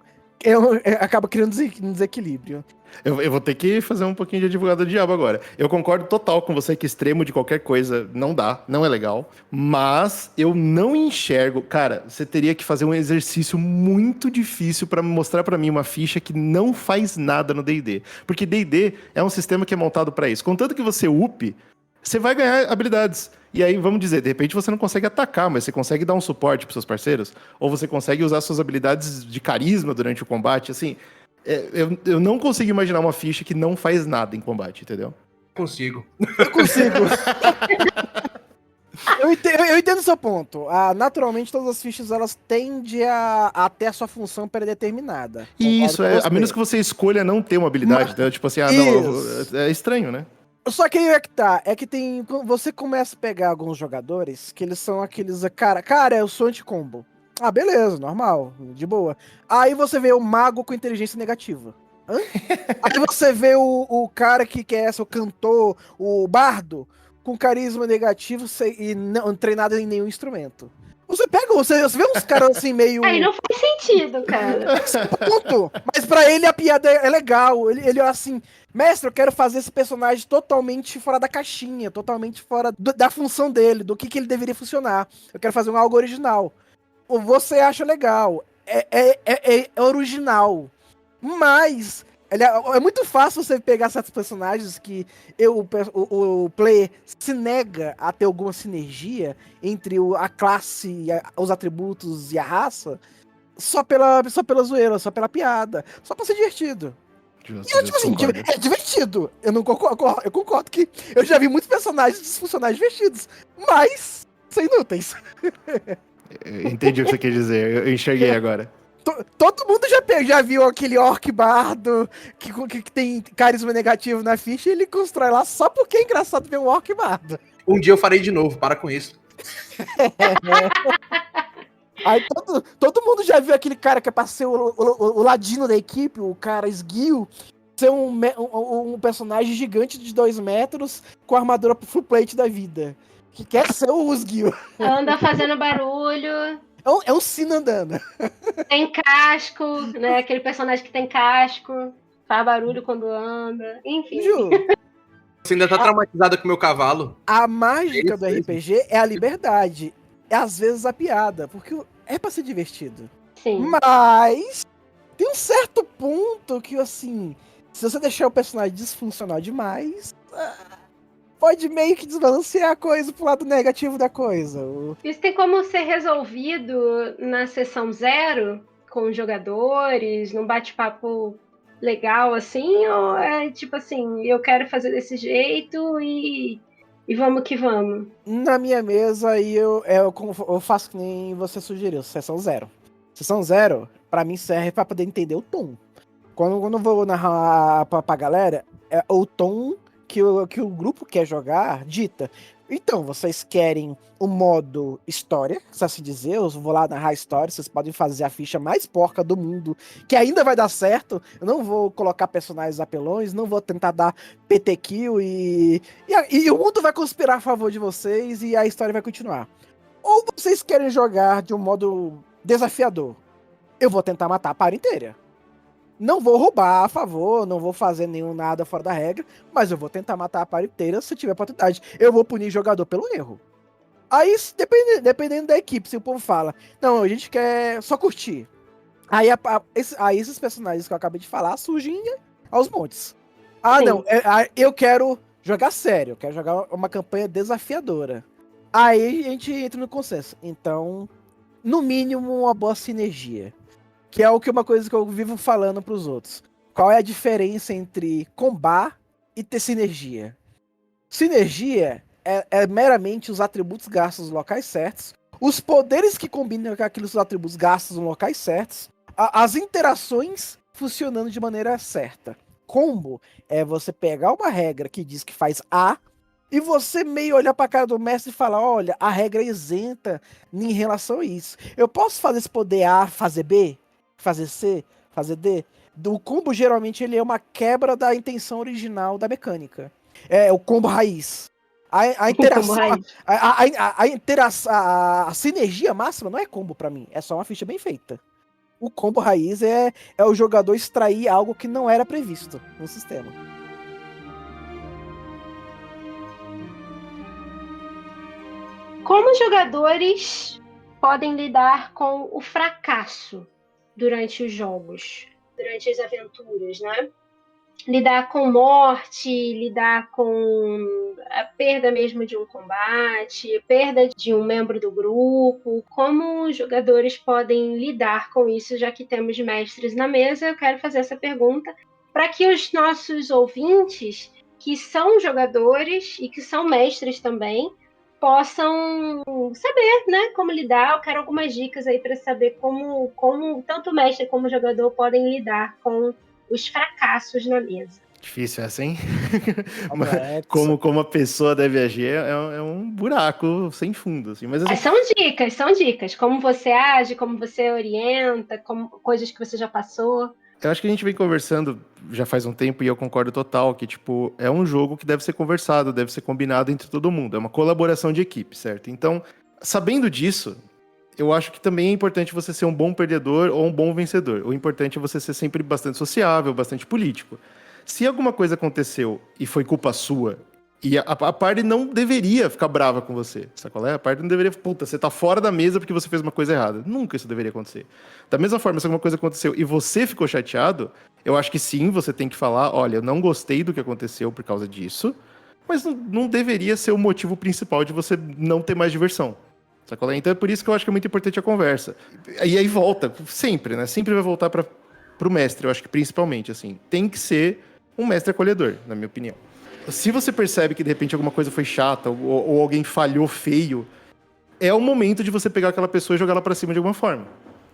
acaba criando um desequilíbrio. Eu vou ter que fazer um pouquinho de advogado do diabo agora. Eu concordo total com você que extremo de qualquer coisa não dá, não é legal. Mas eu não enxergo... Cara, você teria que fazer um exercício muito difícil pra mostrar pra mim uma ficha que não faz nada no D&D. Porque D&D é um sistema que é montado pra isso. Contanto que você upe, você vai ganhar habilidades. E aí, vamos dizer, de repente você não consegue atacar, mas você consegue dar um suporte pros seus parceiros. Ou você consegue usar suas habilidades de carisma durante o combate, assim... Eu não consigo imaginar uma ficha que não faz nada em combate, entendeu? Consigo. Eu consigo. Eu entendo o seu ponto. Naturalmente, todas as fichas elas tendem a ter a sua função predeterminada. Isso, a menos que você escolha não ter uma habilidade. Então, tipo assim, não, é estranho, né? Só que aí é que tá. É que tem. Você começa a pegar alguns jogadores que eles são aqueles. Cara, eu sou anti-combo. Ah, beleza, normal, de boa. Aí você vê o mago com inteligência negativa. Hã? Aí você vê o cara que é o cantor, o bardo, com carisma negativo e não treinado em nenhum instrumento. Você vê uns caras assim meio... Aí não faz sentido, cara. Ponto. Mas pra ele a piada é legal. Ele é assim, mestre, eu quero fazer esse personagem totalmente fora da caixinha, totalmente fora da função dele, do que ele deveria funcionar. Eu quero fazer algo original. Você acha legal, é original, mas É muito fácil você pegar certos personagens que o player se nega a ter alguma sinergia entre a classe, os atributos e a raça só pela zoeira, só pela piada, só pra ser divertido. Justo, E eu, tipo assim, é divertido. Eu concordo que eu já vi muitos personagens disfuncionais divertidos, mas são inúteis. Eu entendi o que você quer dizer, eu enxerguei agora. Todo mundo já viu aquele orc bardo que tem carisma negativo na ficha e ele constrói lá só porque é engraçado ver um orc bardo. Um dia eu farei de novo, para com isso. Aí todo mundo já viu aquele cara que é pra ser o ladino da equipe, o cara esguio, ser um personagem gigante de 2 metros com armadura full plate da vida. Que quer ser o esguio. Anda fazendo barulho. É um sino andando. Tem casco, né? Aquele personagem que tem casco, faz barulho quando anda, enfim. Ju, Você ainda tá traumatizada com o meu cavalo? a mágica do Isso. RPG é a liberdade. É às vezes a piada, porque é pra ser divertido. Sim. Mas tem um certo ponto que, assim, se você deixar o personagem disfuncional demais, pode meio que desbalancear a coisa pro lado negativo da coisa. Isso tem como ser resolvido na sessão 0, com os jogadores, num bate-papo legal, assim, ou é tipo assim, eu quero fazer desse jeito e vamos que vamos? Na minha mesa, aí eu faço que nem você sugeriu, sessão 0. Sessão 0, pra mim, serve pra poder entender o tom. Quando eu vou narrar pra galera, é o tom que o grupo quer jogar dita. Então, vocês querem o modo história, se assim dizer, eu vou lá narrar a história, vocês podem fazer a ficha mais porca do mundo, que ainda vai dar certo, eu não vou colocar personagens apelões, não vou tentar dar PT kill e o mundo vai conspirar a favor de vocês e a história vai continuar. Ou vocês querem jogar de um modo desafiador, eu vou tentar matar a par inteira. Não vou roubar a favor, não vou fazer nenhum nada fora da regra, mas eu vou tentar matar a par inteira se tiver oportunidade. Eu vou punir jogador pelo erro. Aí, dependendo da equipe, se o povo fala, não, a gente quer só curtir. Aí esses personagens que eu acabei de falar surgem aos montes. Sim. Não, eu quero jogar sério, eu quero jogar uma campanha desafiadora. Aí a gente entra no consenso. Então, no mínimo, uma boa sinergia. Que é uma coisa que eu vivo falando pros outros. Qual é a diferença entre combar e ter sinergia? Sinergia é meramente os atributos gastos nos locais certos, os poderes que combinam com aqueles atributos gastos nos locais certos, as interações funcionando de maneira certa. Combo é você pegar uma regra que diz que faz A e você meio olhar pra cara do mestre e falar, olha, a regra é isenta em relação a isso. Eu posso fazer esse poder A fazer B? Fazer C, fazer D. O combo geralmente ele é uma quebra da intenção original da mecânica. É o combo raiz. A interação, a sinergia máxima não é combo pra mim, é só uma ficha bem feita. O combo raiz é o jogador extrair algo que não era previsto no sistema. Como os jogadores podem lidar com o fracasso durante os jogos, durante as aventuras, né? Lidar com morte, lidar com a perda mesmo de um combate, perda de um membro do grupo. Como os jogadores podem lidar com isso, já que temos mestres na mesa? Eu quero fazer essa pergunta para que os nossos ouvintes, que são jogadores e que são mestres também, possam saber, né, como lidar. Eu quero algumas dicas aí para saber como tanto o mestre como o jogador podem lidar com os fracassos na mesa. Difícil essa, hein? Como a pessoa deve agir é um buraco sem fundo, assim. Mas assim, São dicas. Como você age, como você orienta, coisas que você já passou. eu acho que a gente vem conversando já faz um tempo e eu concordo total que, tipo, é um jogo que deve ser conversado, deve ser combinado entre todo mundo. É uma colaboração de equipe, certo? Então, sabendo disso, eu acho que também é importante você ser um bom perdedor ou um bom vencedor. O importante é você ser sempre bastante sociável, bastante político. Se alguma coisa aconteceu e foi culpa sua E a party não deveria ficar brava com você, sabe qual é? A party não deveria, puta, você tá fora da mesa porque você fez uma coisa errada. Nunca isso deveria acontecer. Da mesma forma, se alguma coisa aconteceu e você ficou chateado, eu acho que sim, você tem que falar, olha, eu não gostei do que aconteceu por causa disso, mas não deveria ser o motivo principal de você não ter mais diversão. Sabe qual é? Então é por isso que eu acho que é muito importante a conversa. E aí volta, sempre, né? Sempre vai voltar pro mestre, eu acho que principalmente, assim. Tem que ser um mestre acolhedor, na minha opinião. Se você percebe que de repente alguma coisa foi chata ou alguém falhou feio, é o momento de você pegar aquela pessoa e jogar ela pra cima de alguma forma.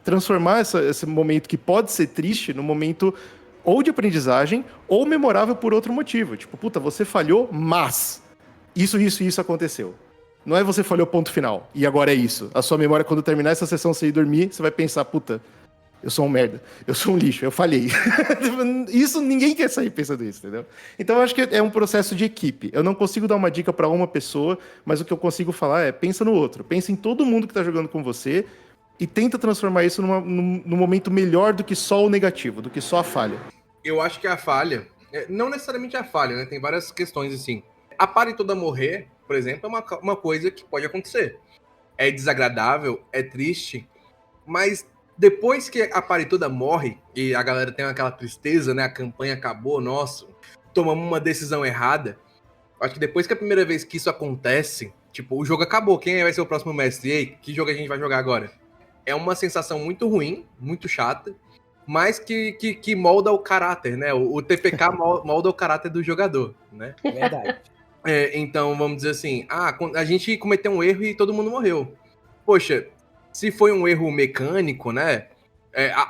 Transformar esse momento que pode ser triste num momento ou de aprendizagem ou memorável por outro motivo. Tipo, puta, você falhou, mas isso aconteceu. Não é você falhou ponto final e agora é isso. A sua memória, quando terminar essa sessão, você ir dormir, você vai pensar, puta, eu sou um merda, eu sou um lixo, eu falhei. Isso, ninguém quer sair pensando isso, entendeu? Então eu acho que é um processo de equipe. Eu não consigo dar uma dica para uma pessoa, mas o que eu consigo falar é, pensa no outro. Pensa em todo mundo que tá jogando com você e tenta transformar isso num momento melhor do que só o negativo, do que só a falha. Eu acho que a falha, não necessariamente a falha, né? Tem várias questões assim. A party toda morrer, por exemplo, é uma coisa que pode acontecer. É desagradável, é triste, mas depois que a party toda morre e a galera tem aquela tristeza, né? A campanha acabou, nossa, tomamos uma decisão errada. Acho que depois que a primeira vez que isso acontece, tipo, o jogo acabou, quem vai ser o próximo mestre? E aí, que jogo a gente vai jogar agora? É uma sensação muito ruim, muito chata, mas que molda o caráter, né? O TPK molda o caráter do jogador, né? Verdade. Então, vamos dizer assim, a gente cometeu um erro e todo mundo morreu. Poxa, se foi um erro mecânico, né?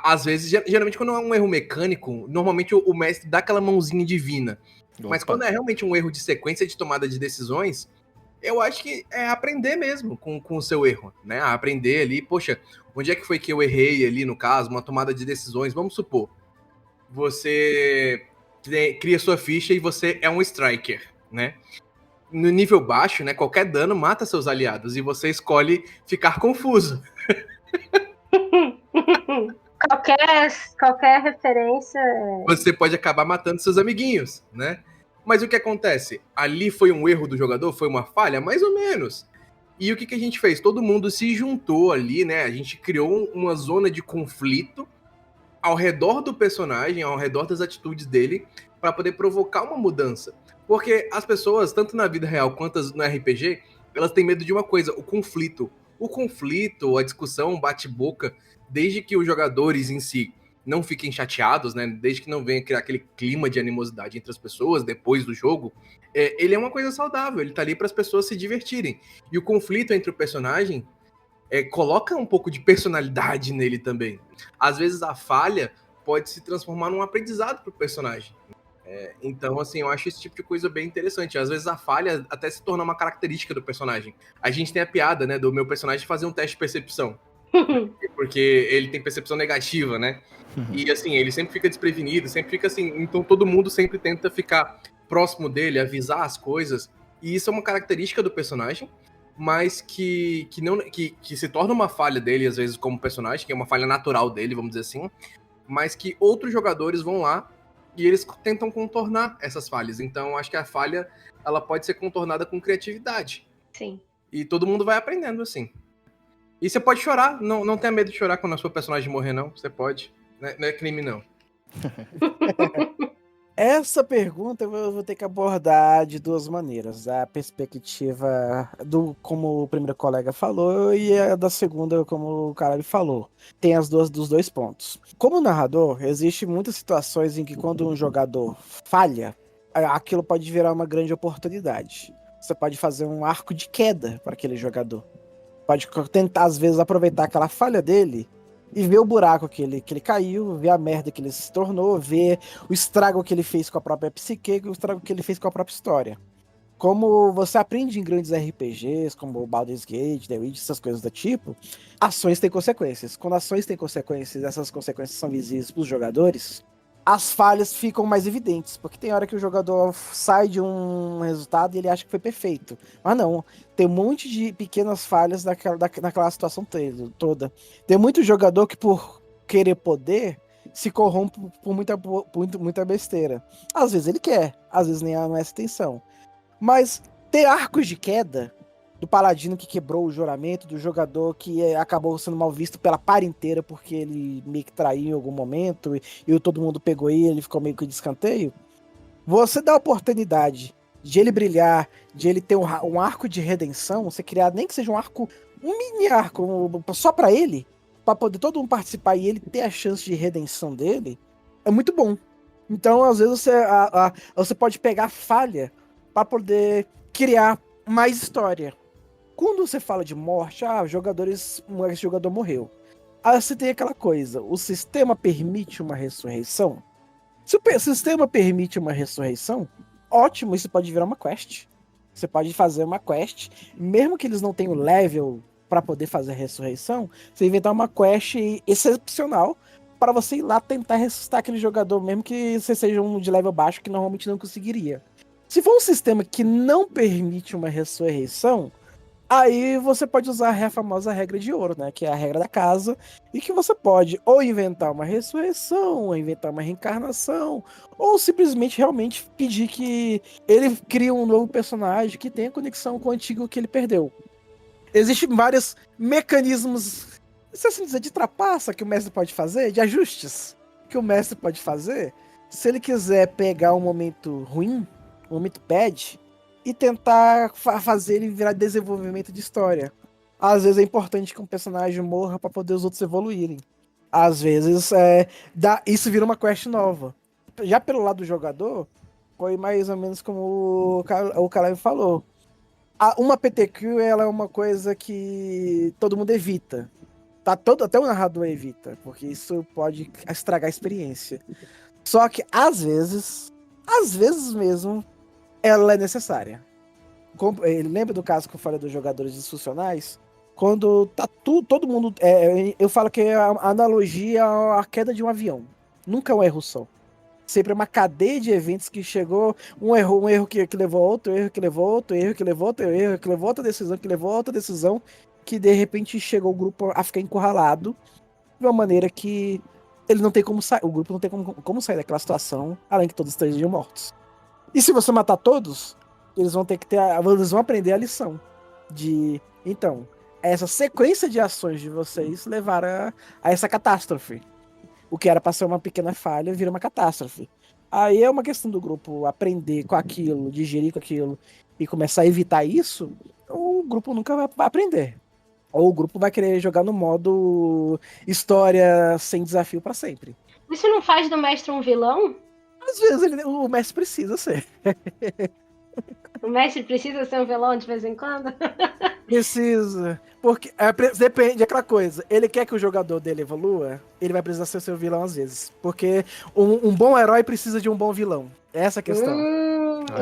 Às vezes, geralmente quando é um erro mecânico, normalmente o mestre dá aquela mãozinha divina. Opa. Mas quando é realmente um erro de sequência de tomada de decisões, eu acho que é aprender mesmo com o seu erro, né? Aprender ali, poxa, onde é que foi que eu errei ali, no caso, uma tomada de decisões? Vamos supor, você cria sua ficha e você é um striker, né? No nível baixo, né? Qualquer dano mata seus aliados e você escolhe ficar confuso. qualquer referência. Você pode acabar matando seus amiguinhos, né? Mas o que acontece? Ali foi um erro do jogador? Foi uma falha? Mais ou menos. E o que a gente fez? Todo mundo se juntou ali, né? A gente criou uma zona de conflito ao redor do personagem, ao redor das atitudes dele, para poder provocar uma mudança. Porque as pessoas, tanto na vida real quanto no RPG, elas têm medo de uma coisa, o conflito. O conflito, a discussão, o bate-boca, desde que os jogadores em si não fiquem chateados, né? Desde que não venha criar aquele clima de animosidade entre as pessoas depois do jogo, ele é uma coisa saudável, ele tá ali para as pessoas se divertirem. E o conflito entre o personagem coloca um pouco de personalidade nele também. Às vezes a falha pode se transformar num aprendizado pro personagem. Então, assim, eu acho esse tipo de coisa bem interessante. Às vezes a falha até se torna uma característica do personagem. A gente tem a piada, né, do meu personagem fazer um teste de percepção. Porque ele tem percepção negativa, né? E, assim, ele sempre fica desprevenido, sempre fica assim... Então, todo mundo sempre tenta ficar próximo dele, avisar as coisas. E isso é uma característica do personagem, mas que se torna uma falha dele, às vezes, como personagem, que é uma falha natural dele, vamos dizer assim, mas que outros jogadores vão lá e eles tentam contornar essas falhas. Então, acho que a falha, ela pode ser contornada com criatividade. Sim. E todo mundo vai aprendendo, assim. E você pode chorar, não tenha medo de chorar quando a sua personagem morrer, não. Você pode. Não é crime, não. Essa pergunta eu vou ter que abordar de duas maneiras. A perspectiva do como o primeiro colega falou e a da segunda como o cara falou. Tem dos dois pontos. Como narrador, existe muitas situações em que quando um jogador falha, aquilo pode virar uma grande oportunidade. Você pode fazer um arco de queda para aquele jogador. Pode tentar, às vezes, aproveitar aquela falha dele e ver o buraco que ele caiu, ver a merda que ele se tornou, ver o estrago que ele fez com a própria psique, o estrago que ele fez com a própria história. Como você aprende em grandes RPGs, como o Baldur's Gate, The Witcher, essas coisas do tipo, ações têm consequências. Quando ações têm consequências, essas consequências são visíveis para os jogadores, as falhas ficam mais evidentes, porque tem hora que o jogador sai de um resultado e ele acha que foi perfeito. Mas não, tem um monte de pequenas falhas naquela situação toda. Tem muito jogador que, por querer poder, se corrompe por muita besteira. Às vezes ele quer, às vezes nem é essa intenção. Mas ter arcos de queda do paladino que quebrou o juramento, do jogador que acabou sendo mal visto pela par inteira porque ele meio que traiu em algum momento e todo mundo pegou ele ficou meio que de escanteio. Você dá a oportunidade de ele brilhar, de ele ter um arco de redenção, você criar nem que seja um mini arco só pra ele, pra poder todo mundo participar e ele ter a chance de redenção dele, é muito bom. Então, às vezes, você pode pegar falha pra poder criar mais história. Quando você fala de morte, esse jogador morreu. Aí você tem aquela coisa, o sistema permite uma ressurreição? Se o sistema permite uma ressurreição, ótimo, isso pode virar uma quest. Você pode fazer uma quest, mesmo que eles não tenham level para poder fazer a ressurreição, você inventar uma quest excepcional para você ir lá tentar ressuscitar aquele jogador, mesmo que você seja um de level baixo que normalmente não conseguiria. Se for um sistema que não permite uma ressurreição, aí você pode usar a famosa regra de ouro, né? Que é a regra da casa, e que você pode ou inventar uma ressurreição, ou inventar uma reencarnação, ou simplesmente realmente pedir que ele crie um novo personagem que tenha conexão com o antigo que ele perdeu. Existem vários mecanismos, se assim dizer, de trapaça que o mestre pode fazer, de ajustes que o mestre pode fazer, se ele quiser pegar um momento ruim, um momento bad, e tentar fazer ele virar desenvolvimento de história. Às vezes é importante que um personagem morra para poder os outros evoluírem. Às vezes isso vira uma quest nova. Já pelo lado do jogador, foi mais ou menos como o Caleb falou. Uma PTQ ela é uma coisa que todo mundo evita. Até o narrador evita, porque isso pode estragar a experiência. Só que às vezes mesmo, ela é necessária. Lembra do caso que eu falei dos jogadores disfuncionais? Quando tá todo mundo... eu falo que a analogia é a queda de um avião. Nunca é um erro só. Sempre é uma cadeia de eventos que chegou, um erro que levou a outro, erro que levou a outro, erro que levou a outro, erro que levou a outra decisão, que levou a outra decisão, que de repente chegou o grupo a ficar encurralado de uma maneira que ele não tem como sair, o grupo não tem como sair daquela situação, além que todos estejam mortos. E se você matar todos, eles vão eles vão aprender a lição de, então, essa sequência de ações de vocês levaram a essa catástrofe. O que era para ser uma pequena falha vira uma catástrofe. Aí é uma questão do grupo aprender com aquilo, digerir com aquilo e começar a evitar isso, o grupo nunca vai aprender. Ou o grupo vai querer jogar no modo história sem desafio para sempre. Isso não faz do mestre um vilão? Às vezes o mestre precisa ser. O mestre precisa ser um vilão de vez em quando? Precisa. Porque depende daquela coisa. Ele quer que o jogador dele evolua, ele vai precisar ser o seu vilão às vezes. Porque um bom herói precisa de um bom vilão. Essa é a questão.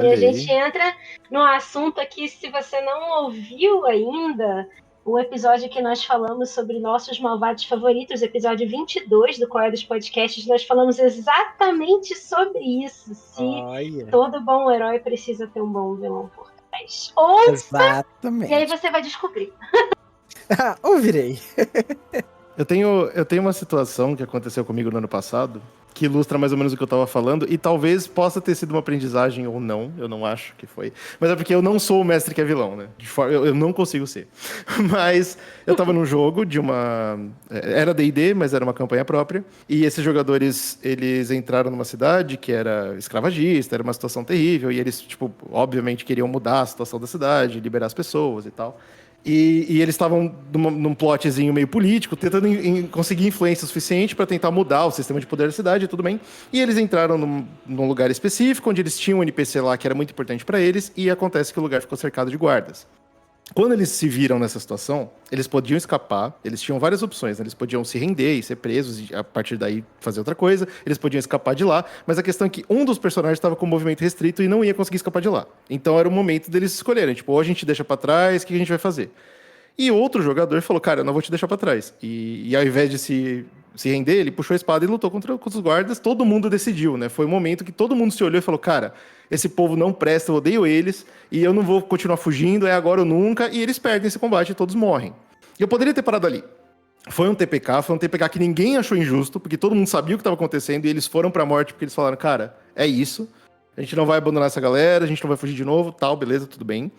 E a gente entra num assunto aqui, se você não ouviu ainda, o episódio que nós falamos sobre nossos malvados favoritos, episódio 22 do Qual é dos Podcasts, nós falamos exatamente sobre isso. Se todo bom herói precisa ter um bom vilão por trás. Ouça, exatamente. E aí você vai descobrir. Ouvirei. Eu tenho uma situação que aconteceu comigo no ano passado, que ilustra mais ou menos o que eu tava falando, e talvez possa ter sido uma aprendizagem ou não, eu não acho que foi. Mas é porque eu não sou o mestre que é vilão, né? Eu não consigo ser. Mas eu tava num jogo de uma... Era D&D, mas era uma campanha própria, e esses jogadores, eles entraram numa cidade que era escravagista, era uma situação terrível, e eles, tipo, obviamente queriam mudar a situação da cidade, liberar as pessoas e tal. E eles estavam num plotzinho meio político, tentando conseguir influência suficiente para tentar mudar o sistema de poder da cidade e tudo bem. E eles entraram num lugar específico, onde eles tinham um NPC lá que era muito importante para eles, e acontece que o lugar ficou cercado de guardas. Quando eles se viram nessa situação, eles podiam escapar, eles tinham várias opções, né? Eles podiam se render e ser presos e a partir daí fazer outra coisa, eles podiam escapar de lá, mas a questão é que um dos personagens estava com o movimento restrito e não ia conseguir escapar de lá. Então era o momento deles escolherem, tipo, ou a gente deixa pra trás, o que a gente vai fazer? E outro jogador falou, cara, eu não vou te deixar pra trás. E ao invés de se render, ele puxou a espada e lutou contra os guardas, todo mundo decidiu, né? Foi um momento que todo mundo se olhou e falou, cara, esse povo não presta, eu odeio eles, e eu não vou continuar fugindo, é agora ou nunca, e eles perdem esse combate e todos morrem. E eu poderia ter parado ali. Foi um TPK que ninguém achou injusto, porque todo mundo sabia o que estava acontecendo, e eles foram pra morte porque eles falaram, cara, é isso, A gente não vai abandonar essa galera, a gente não vai fugir de novo, tal, beleza, tudo bem.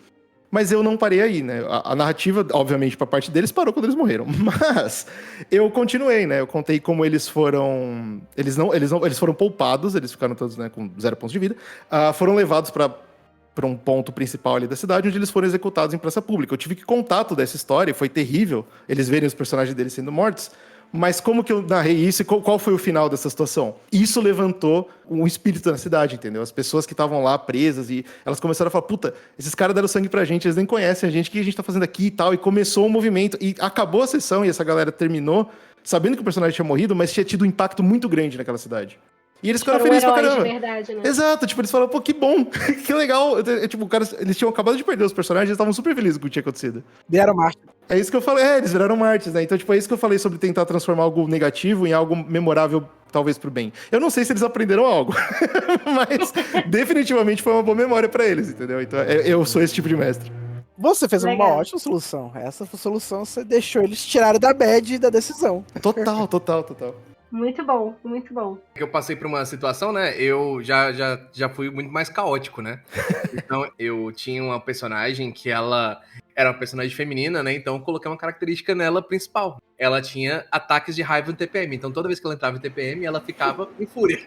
Mas eu não parei aí, né? A narrativa, obviamente, pra parte deles, parou quando eles morreram. Mas eu continuei, né? Eu contei como eles foram... Eles foram poupados, eles ficaram todos, né, com 0 pontos de vida. Foram levados pra um ponto principal ali da cidade, onde eles foram executados em praça pública. Eu tive que contar toda essa história, foi terrível eles verem os personagens deles sendo mortos. Mas como que eu narrei isso e qual foi o final dessa situação? Isso levantou um espírito na cidade, entendeu? As pessoas que estavam lá presas e elas começaram a falar, puta, esses caras deram sangue pra gente, eles nem conhecem a gente, o que a gente tá fazendo aqui e tal. E começou um movimento e acabou a sessão e essa galera terminou sabendo que o personagem tinha morrido, mas tinha tido um impacto muito grande naquela cidade. E eles ficaram felizes pra caramba. De verdade, né? Exato, tipo, eles falaram, pô, que bom, que legal. Tipo, eles tinham acabado de perder os personagens, eles estavam super felizes com o que tinha acontecido. Vieram mártir. É isso que eu falei, eles viraram mártires, né? Então, tipo, é isso que eu falei sobre tentar transformar algo negativo em algo memorável, talvez pro bem. Eu não sei se eles aprenderam algo, mas definitivamente foi uma boa memória pra eles, entendeu? Então, eu sou esse tipo de mestre. Você fez uma Legal. ótima solução. Essa solução você deixou eles tirarem da bad da decisão. Total. Muito bom, muito bom. Eu passei por uma situação, né? Eu já fui muito mais caótico, né? Então, eu tinha uma personagem que ela era uma personagem feminina, né? Então, eu coloquei uma característica nela principal. Ela tinha ataques de raiva no TPM. Então, toda vez que ela entrava em TPM, ela ficava em fúria.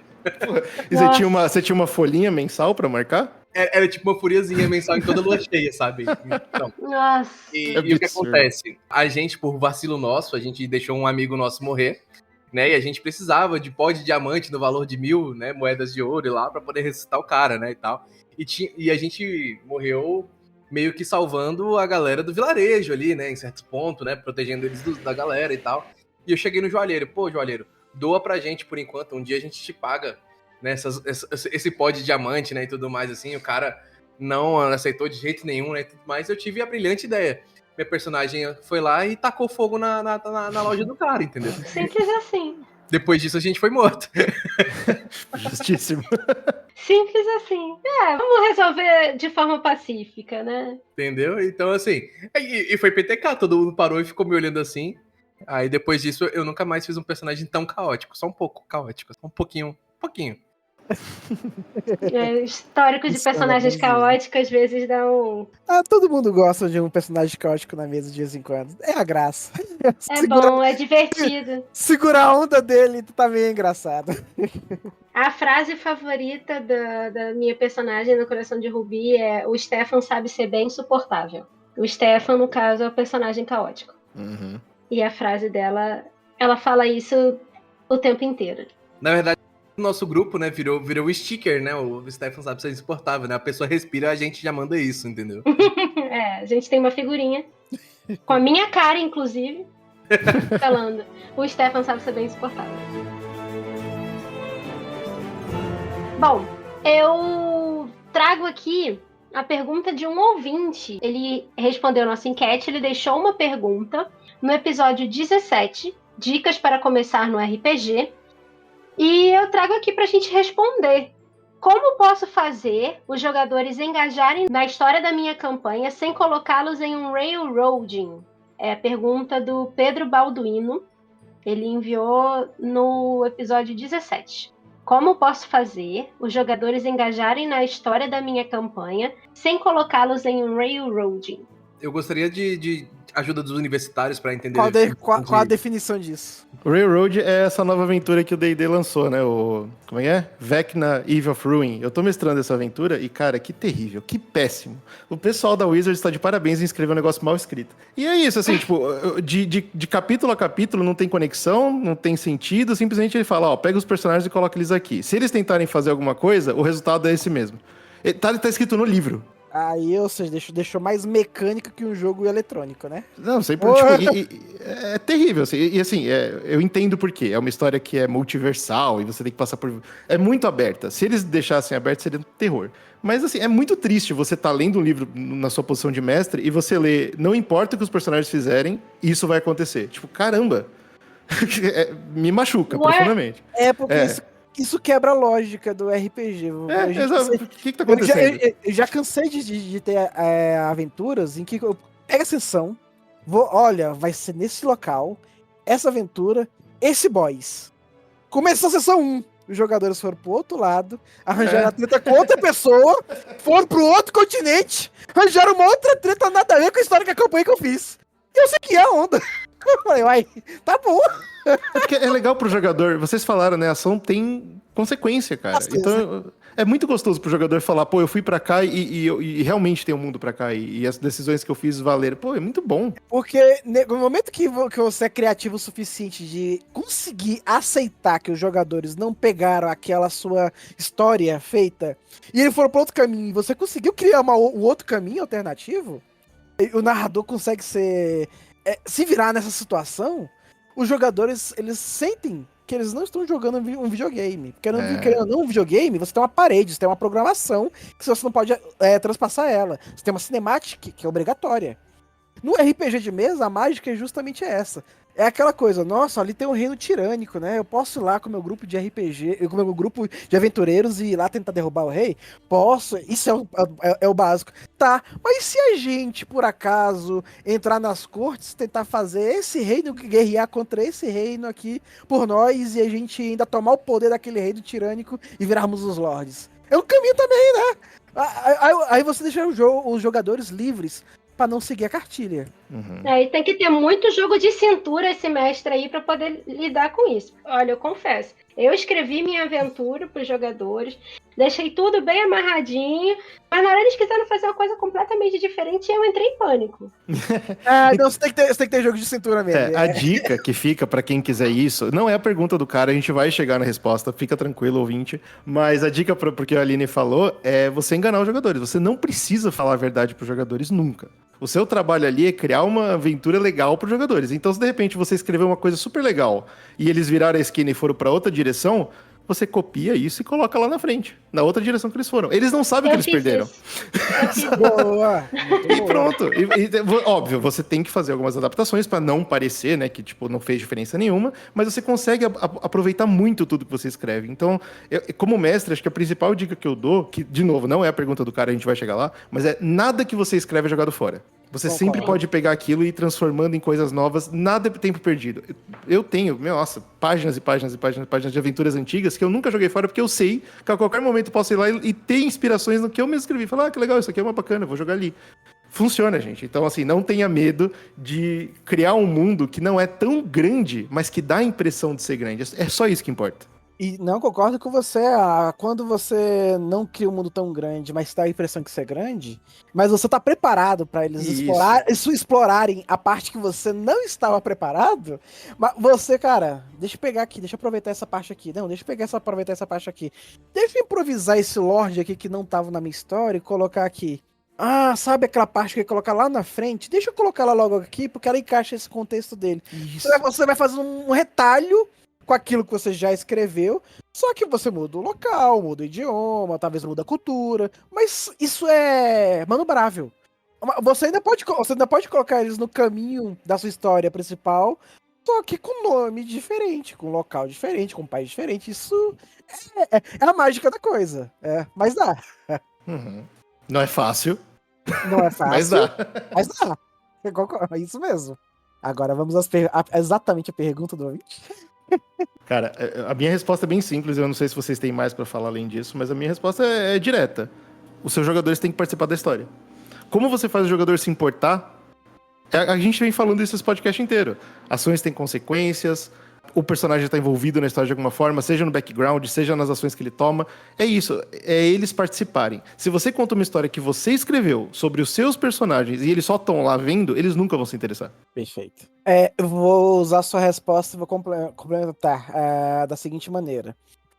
E você tinha uma folhinha mensal pra marcar? Era tipo uma furiazinha mensal em toda lua cheia, sabe? Então, Nossa. e o que acontece? A gente, por vacilo nosso, a gente deixou um amigo nosso morrer, né? E a gente precisava de pó de diamante no valor de 1.000, né, moedas de ouro lá pra poder ressuscitar o cara, né, e tal. E a gente morreu meio que salvando a galera do vilarejo ali, né, em certo ponto, né, protegendo eles da galera e tal. E eu cheguei no joalheiro, pô, joalheiro, doa pra gente por enquanto, um dia a gente te paga, né, esse pó de diamante, né, e tudo mais assim. O cara não aceitou de jeito nenhum, né, e tudo mais. Eu tive a brilhante ideia. Minha personagem foi lá e tacou fogo na loja do cara, entendeu? Simples assim. Depois disso, a gente foi morto. Justíssimo. Simples assim. Vamos resolver de forma pacífica, né? Entendeu? Então, assim... E foi PTK, todo mundo parou e ficou me olhando assim. Aí, depois disso, eu nunca mais fiz um personagem tão caótico. Só um pouco caótico. Só um pouquinho. Histórico de Isso é personagens bonzinho. caóticos às vezes dá um... Todo mundo gosta de um personagem caótico na mesa de vez em quando. É a graça. É bom, é divertido. Segura a onda dele também é engraçado. A frase favorita da minha personagem no Coração de Rubi é: o Stefan sabe ser bem insuportável. O Stefan, no caso, é o personagem caótico. Uhum. E a frase dela, ela fala isso o tempo inteiro. Na verdade, o nosso grupo, né, virou sticker, né? O Stefan sabe ser insuportável, né? A pessoa respira, a gente já manda isso, entendeu? A gente tem uma figurinha com a minha cara, inclusive, falando: o Stefan sabe ser bem insuportável. Bom, eu trago aqui a pergunta de um ouvinte. Ele respondeu nossa enquete, ele deixou uma pergunta no episódio 17, Dicas para Começar no RPG, e eu trago aqui para a gente responder. Como posso fazer os jogadores engajarem na história da minha campanha sem colocá-los em um railroading? É a pergunta do Pedro Balduino. Ele enviou no episódio 17. Como posso fazer os jogadores engajarem na história da minha campanha sem colocá-los em um railroading? Eu gostaria de ajuda dos universitários para entender... Qual a definição disso? O Railroad é essa nova aventura que o D&D lançou, né? Como é que é? Vecna Eve of Ruin. Eu tô mestrando essa aventura e, cara, que terrível, que péssimo. O pessoal da Wizards está de parabéns em escrever um negócio mal escrito. E é isso, assim, tipo, de capítulo a capítulo não tem conexão, não tem sentido, simplesmente ele fala, pega os personagens e coloca eles aqui. Se eles tentarem fazer alguma coisa, o resultado é esse mesmo. Tá escrito no livro. Aí, ou seja, deixou mais mecânica que um jogo eletrônico, né? Não, sempre, tipo, é terrível, assim, e assim, eu entendo por quê. É uma história que é multiversal e você tem que passar por... É muito aberta. Se eles deixassem aberto, seria um terror. Mas, assim, é muito triste você estar lendo um livro na sua posição de mestre e você lê, não importa o que os personagens fizerem, isso vai acontecer. Tipo, caramba! Me machuca profundamente. É porque isso quebra a lógica do RPG. Exato. O que tá acontecendo? Eu já cansei de ter aventuras em que eu pego a sessão, olha, vai ser nesse local, essa aventura, esse boss. Começou a sessão 1. os jogadores foram pro outro lado, arranjaram a treta com outra pessoa, foram pro outro continente, arranjaram uma outra treta nada a ver com a história que a campanha que eu fiz. E eu sei que é a onda. Eu falei, uai, tá bom. É porque é legal pro jogador, vocês falaram, né? A ação tem consequência, cara. Então é muito gostoso pro jogador falar, pô, eu fui pra cá e realmente tem um mundo pra cá e as decisões que eu fiz valeram. Pô, é muito bom. Porque no momento que você é criativo o suficiente de conseguir aceitar que os jogadores não pegaram aquela sua história feita e eles foram para outro caminho e você conseguiu criar um outro caminho alternativo, o narrador consegue se virar nessa situação, os jogadores, eles sentem que eles não estão jogando um videogame. Porque um videogame, você tem uma parede, você tem uma programação que você não pode transpassar ela. Você tem uma cinemática que é obrigatória. No RPG de mesa, a mágica é justamente essa. É aquela coisa, nossa, ali tem um reino tirânico, né? Eu posso ir lá com o meu grupo de RPG, com o meu grupo de aventureiros e ir lá tentar derrubar o rei? Posso, isso é o básico. Tá, mas se a gente, por acaso, entrar nas cortes, tentar fazer esse reino guerrear contra esse reino aqui por nós e a gente ainda tomar o poder daquele reino tirânico e virarmos os lords? É um caminho também, né? Aí você deixa os jogadores livres pra não seguir a cartilha. E tem que ter muito jogo de cintura esse mestre aí pra poder lidar com isso. Olha, eu confesso, eu escrevi minha aventura pros jogadores, deixei tudo bem amarradinho, mas na hora eles quiseram fazer uma coisa completamente diferente e eu entrei em pânico. Então você tem que ter jogo de cintura mesmo. A dica que fica pra quem quiser isso, não é a pergunta do cara, a gente vai chegar na resposta, fica tranquilo, ouvinte, mas a dica, porque a Aline falou, é você enganar os jogadores. Você não precisa falar a verdade pros jogadores nunca. O seu trabalho ali é criar uma aventura legal para os jogadores. Então, se de repente você escreveu uma coisa super legal e eles viraram a esquina e foram para outra direção, você copia isso e coloca lá na frente, na outra direção que eles foram. Eles não sabem que eles perderam. Boa. E pronto. Óbvio, você tem que fazer algumas adaptações para não parecer, né, que tipo não fez diferença nenhuma, mas você consegue aproveitar muito tudo que você escreve. Então, como mestre, acho que a principal dica que eu dou, que de novo não é a pergunta do cara, a gente vai chegar lá, mas é nada que você escreve é jogado fora. Você sempre pode pegar aquilo e ir transformando em coisas novas, nada é tempo perdido. Eu tenho, nossa, páginas e páginas e páginas e páginas de aventuras antigas que eu nunca joguei fora, porque eu sei que a qualquer momento eu posso ir lá e ter inspirações no que eu mesmo escrevi. Falar, que legal, isso aqui é uma bacana, vou jogar ali. Funciona, gente. Então, assim, não tenha medo de criar um mundo que não é tão grande, mas que dá a impressão de ser grande. É só isso que importa. E não concordo com você, quando você não cria um mundo tão grande, mas dá a impressão que isso é grande, mas você tá preparado para eles explorarem a parte que você não estava preparado, mas você, cara, deixa eu pegar aqui, deixa eu aproveitar essa parte aqui, não, deixa eu aproveitar essa parte aqui, deixa eu improvisar esse lord aqui que não tava na minha história e colocar aqui. Sabe aquela parte que eu ia colocar lá na frente? Deixa eu colocar ela logo aqui, porque ela encaixa esse contexto dele. Você vai fazer um retalho com aquilo que você já escreveu, só que você muda o local, muda o idioma, talvez muda a cultura, mas isso é manobrável. Você ainda pode colocar eles no caminho da sua história principal, só que com nome diferente, com local diferente, com país diferente. Isso é a mágica da coisa. Mas dá. Não é fácil. Não é fácil. Mas dá. É isso mesmo. Agora vamos exatamente a pergunta do ouvinte. Cara, a minha resposta é bem simples, eu não sei se vocês têm mais pra falar além disso, mas a minha resposta é direta. Os seus jogadores têm que participar da história. Como você faz o jogador se importar? A gente vem falando isso esse podcast inteiro. Ações têm consequências, o personagem está envolvido na história de alguma forma, seja no background, seja nas ações que ele toma. É isso, é eles participarem. Se você conta uma história que você escreveu sobre os seus personagens e eles só estão lá vendo, eles nunca vão se interessar. Perfeito. Eu vou usar a sua resposta e vou complementar da seguinte maneira.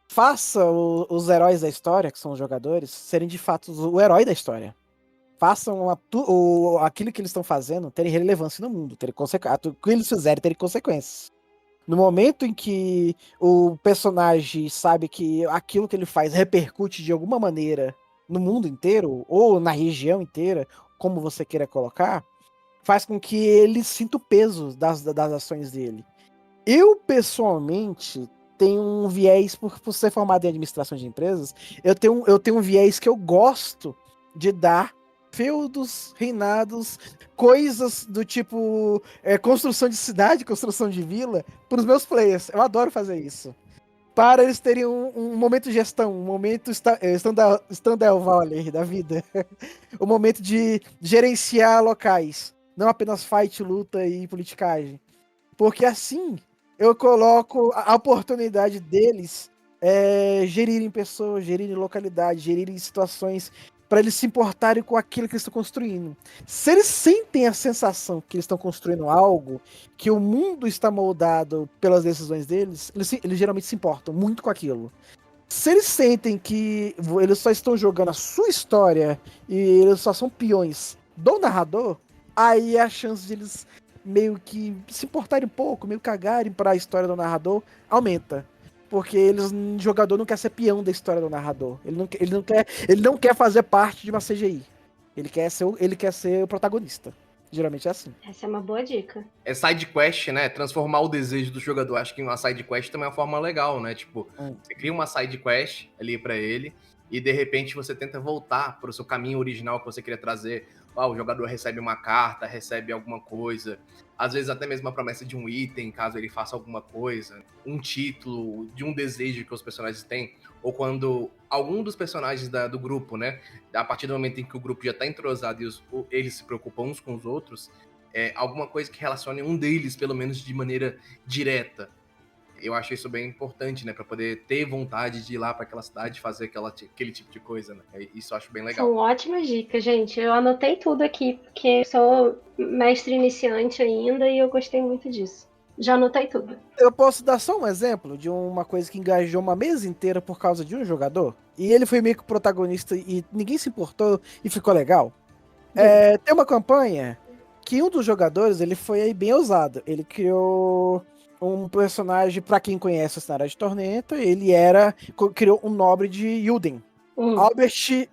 Faça os heróis da história, que são os jogadores, serem de fato o herói da história. Façam aquilo que eles estão fazendo terem relevância no mundo, o que eles fizerem terem consequências. No momento em que o personagem sabe que aquilo que ele faz repercute de alguma maneira no mundo inteiro, ou na região inteira, como você queira colocar, faz com que ele sinta o peso das ações dele. Eu, pessoalmente, tenho um viés, por ser formado em administração de empresas, eu tenho um viés que eu gosto de dar feudos, reinados, coisas do tipo construção de cidade, construção de vila, para os meus players. Eu adoro fazer isso. para eles terem um momento de gestão, um momento Stardew Valley da vida. O momento de gerenciar locais, não apenas fight, luta e politicagem. Porque assim eu coloco a oportunidade deles gerirem pessoas, gerirem localidades, gerirem situações para eles se importarem com aquilo que eles estão construindo. Se eles sentem a sensação que eles estão construindo algo, que o mundo está moldado pelas decisões deles, eles geralmente se importam muito com aquilo. Se eles sentem que eles só estão jogando a sua história e eles só são peões do narrador, aí a chance de eles meio que se importarem um pouco, meio cagarem para a história do narrador, aumenta. Porque o jogador não quer ser peão da história do narrador. Ele não quer fazer parte de uma CGI. Ele quer ser o protagonista. Geralmente é assim. Essa é uma boa dica. É side quest, né? Transformar o desejo do jogador. Acho que uma side quest também é uma forma legal, né? Tipo, você cria uma side quest ali pra ele e de repente você tenta voltar pro seu caminho original que você queria trazer. O jogador recebe uma carta, recebe alguma coisa, às vezes até mesmo a promessa de um item, caso ele faça alguma coisa, um título, de um desejo que os personagens têm, ou quando algum dos personagens do grupo, né, a partir do momento em que o grupo já tá entrosado e eles se preocupam uns com os outros, alguma coisa que relacione um deles, pelo menos de maneira direta. Eu acho isso bem importante, né? Pra poder ter vontade de ir lá pra aquela cidade e fazer aquele tipo de coisa, né? Isso eu acho bem legal. São ótimas dicas, gente. Eu anotei tudo aqui, porque sou mestre iniciante ainda e eu gostei muito disso. Já anotei tudo. Eu posso dar só um exemplo de uma coisa que engajou uma mesa inteira por causa de um jogador? E ele foi meio que o protagonista e ninguém se importou e ficou legal? Tem uma campanha que um dos jogadores, ele foi aí bem ousado. Ele criou um personagem, pra quem conhece o cenário de Tormenta, criou um nobre de Yuden.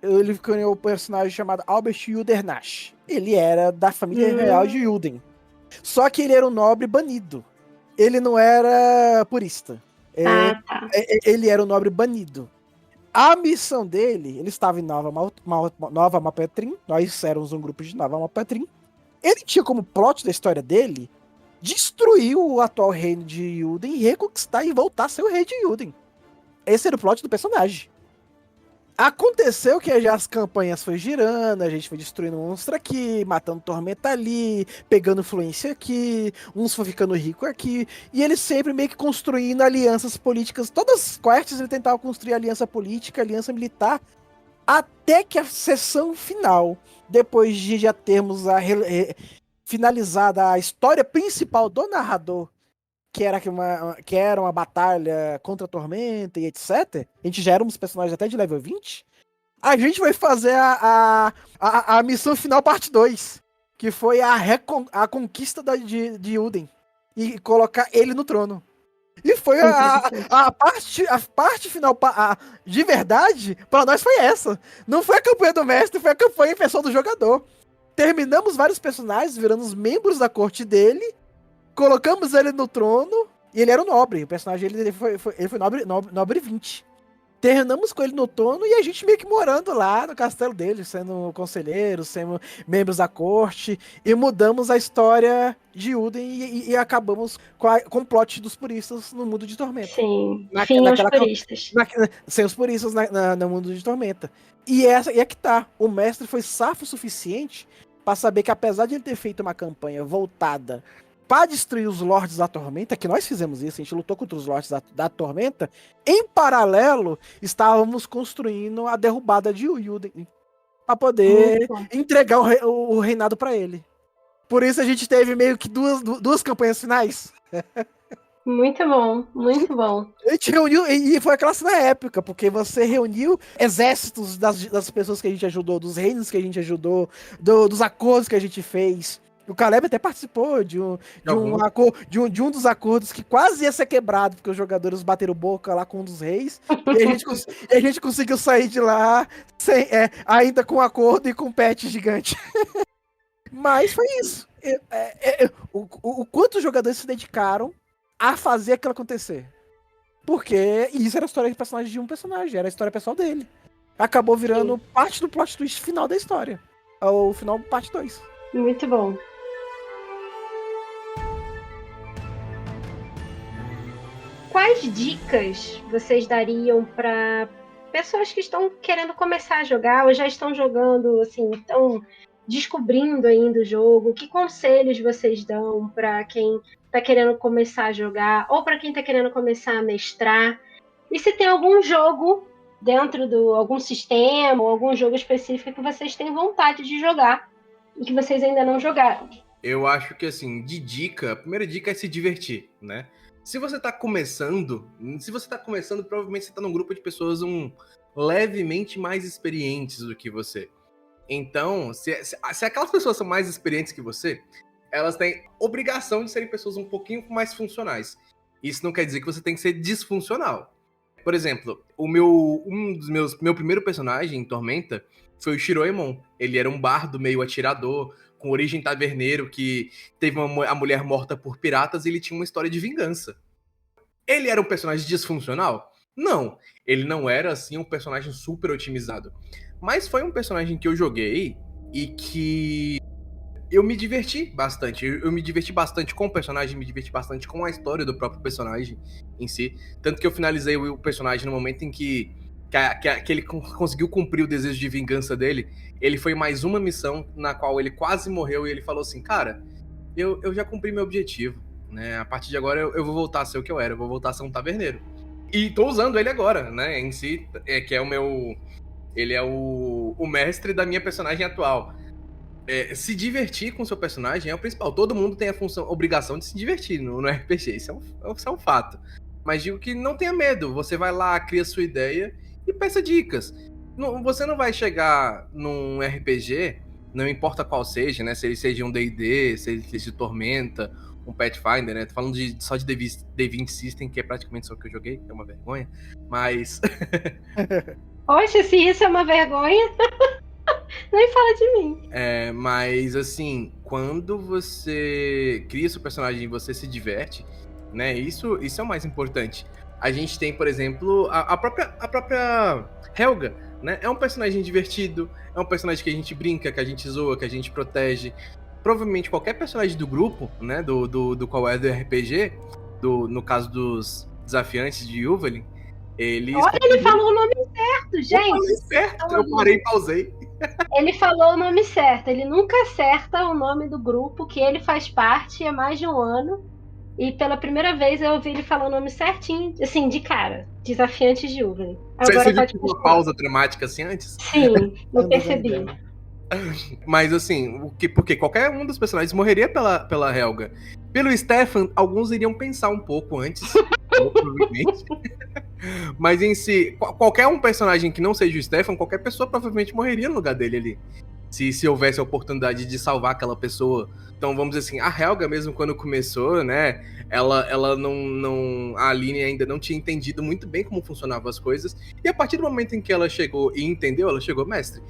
Ele criou um personagem chamado Albert Yudernash. Ele era da família real de Yuden. Só que ele era um nobre banido. Ele não era purista. Ele era um nobre banido. A missão dele, ele estava em Nova Mapetrim, nós éramos um grupo de Nova Mapetrim. Ele tinha como plot da história dele destruir o atual reino de Yuden e reconquistar e voltar a ser o rei de Yuden. Esse era o plot do personagem. Aconteceu que as campanhas foi girando, a gente foi destruindo monstro aqui, matando tormenta ali, pegando influência aqui, uns foi ficando rico aqui, e ele sempre meio que construindo alianças políticas. Todas as quests ele tentava construir aliança política, aliança militar, até que a sessão final, depois de já termos finalizada a história principal do narrador, que era uma batalha contra a Tormenta e etc. A gente já era uns personagens até de level 20. A gente vai fazer a missão final parte 2, que foi a conquista de Yuden e colocar ele no trono. E foi a parte final de verdade, para nós foi essa. Não foi a campanha do mestre, foi a campanha pessoal do jogador. Terminamos vários personagens, viramos membros da corte dele, colocamos ele no trono, e ele era um nobre. O personagem ele foi nobre 20. Terminamos com ele no trono e a gente meio que morando lá no castelo dele, sendo conselheiros, sendo membros da corte, e mudamos a história de Yuden e acabamos com o plot dos puristas no mundo de Tormenta. Sim, fim aos puristas. Sem os puristas no mundo de Tormenta. E é que tá, o mestre foi safo o suficiente para saber que apesar de ele ter feito uma campanha voltada para destruir os Lords da Tormenta, que nós fizemos isso, a gente lutou contra os Lords da Tormenta, em paralelo, estávamos construindo a derrubada de Yuden para poder entregar o reinado para ele. Por isso a gente teve meio que duas campanhas finais. Muito bom, muito bom. A gente reuniu, e foi aquela cena épica, porque você reuniu exércitos das pessoas que a gente ajudou, dos reinos que a gente ajudou, dos acordos que a gente fez. O Caleb até participou de um dos acordos que quase ia ser quebrado, porque os jogadores bateram boca lá com um dos reis, e a gente conseguiu sair de lá ainda com acordo e com pet gigante. Mas foi isso. O quanto os jogadores se dedicaram a fazer aquilo acontecer. Porque isso era a história de personagem de um personagem, era a história pessoal dele. Acabou virando parte do plot twist final da história. O final parte 2. Muito bom. quais dicas vocês dariam para pessoas que estão querendo começar a jogar ou já estão jogando, assim, estão descobrindo ainda o jogo? Que conselhos vocês dão para quem está querendo começar a jogar ou para quem está querendo começar a mestrar? E se tem algum jogo dentro do algum sistema ou algum jogo específico que vocês têm vontade de jogar e que vocês ainda não jogaram? Eu acho que, assim, de dica, a primeira dica é se divertir, né? Se você tá começando, provavelmente você tá num grupo de pessoas levemente mais experientes do que você. Então, se aquelas pessoas são mais experientes que você, elas têm obrigação de serem pessoas um pouquinho mais funcionais. Isso não quer dizer que você tem que ser disfuncional. Por exemplo, meu primeiro personagem em Tormenta foi o Shiroemon. Ele era um bardo meio atirador, com origem taverneiro, que teve a mulher morta por piratas e ele tinha uma história de vingança. Ele era um personagem disfuncional? Não. Ele não era, assim, um personagem super otimizado. Mas foi um personagem que eu joguei e que eu me diverti bastante. Eu me diverti bastante com o personagem, me diverti bastante com a história do próprio personagem em si. Tanto que eu finalizei o personagem no momento em que ele conseguiu cumprir o desejo de vingança dele. Ele foi mais uma missão na qual ele quase morreu e ele falou assim, cara, eu já cumpri meu objetivo, né? A partir de agora eu vou voltar a ser o que eu era, eu vou voltar a ser um taverneiro. E tô usando ele agora, né? Em si, que é o meu... Ele é o mestre da minha personagem atual. Se divertir com o seu personagem é o principal. Todo mundo tem a obrigação de se divertir no RPG. Isso é um fato. Mas digo que não tenha medo. Você vai lá, cria sua ideia e peça dicas. Você não vai chegar num RPG, não importa qual seja, né? Se ele seja um D&D, se ele seja Tormenta, um Pathfinder, né? Tô falando só de D20 System, que é praticamente só o que eu joguei. É uma vergonha. Mas... Poxa, se isso é uma vergonha, nem fala de mim. Mas assim, quando você cria seu personagem e você se diverte, né? Isso é o mais importante. A gente tem, por exemplo, a própria Helga, né? É um personagem divertido, é um personagem que a gente brinca, que a gente zoa, que a gente protege. Provavelmente qualquer personagem do grupo, né? Do qual é do RPG, no caso dos desafiantes de Yuvalin, ele falou o nome certo, gente. Eu parei e pausei. Ele falou o nome certo. Ele nunca acerta o nome do grupo que ele faz parte há mais de um ano. E pela primeira vez eu ouvi ele falar o nome certinho, assim, de cara. Desafiantes de Yuvalin. Você pode fazer uma pausa dramática assim antes? Sim, eu percebi. Mas assim, porque qualquer um dos personagens morreria pela Helga. Pelo Stefan, alguns iriam pensar um pouco antes, provavelmente. Mas em si, qualquer um personagem que não seja o Stefan, qualquer pessoa provavelmente morreria no lugar dele ali. Se houvesse a oportunidade de salvar aquela pessoa. Então vamos dizer assim, a Helga mesmo quando começou, né, ela não a Aline ainda não tinha entendido muito bem como funcionavam as coisas. E a partir do momento em que ela chegou e entendeu, ela chegou, mestre,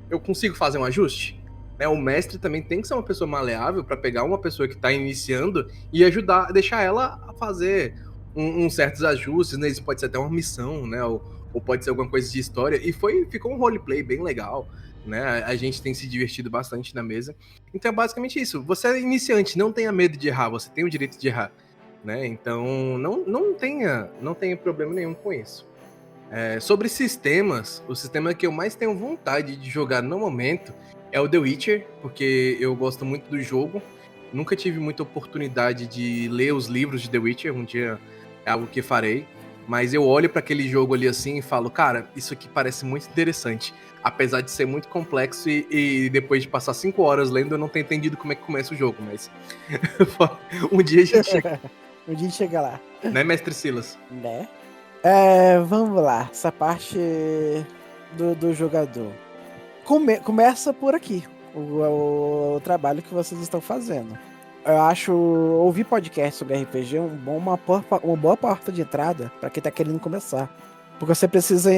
eu consigo fazer um ajuste? Né, o mestre também tem que ser uma pessoa maleável para pegar uma pessoa que tá iniciando e ajudar, deixar ela a fazer uns certos ajustes, né? Isso pode ser até uma missão, né? Ou pode ser alguma coisa de história. E ficou um roleplay bem legal, né? A gente tem se divertido bastante na mesa. Então é basicamente isso. Você é iniciante, não tenha medo de errar, você tem o direito de errar, né? Então não tenha problema nenhum com isso. Sobre sistemas, o sistema que eu mais tenho vontade de jogar no momento é o The Witcher, porque eu gosto muito do jogo. Nunca tive muita oportunidade de ler os livros de The Witcher, um dia é algo que farei. Mas eu olho para aquele jogo ali assim e falo, cara, isso aqui parece muito interessante. Apesar de ser muito complexo e depois de passar 5 horas lendo, eu não tenho entendido como é que começa o jogo, mas um dia a gente chega. Um dia chega lá. Né, mestre Silas? Né? Vamos lá, essa parte do jogador. Começa por aqui, o trabalho que vocês estão fazendo. Eu acho ouvir podcast sobre RPG uma boa porta de entrada para quem tá querendo começar. Porque você precisa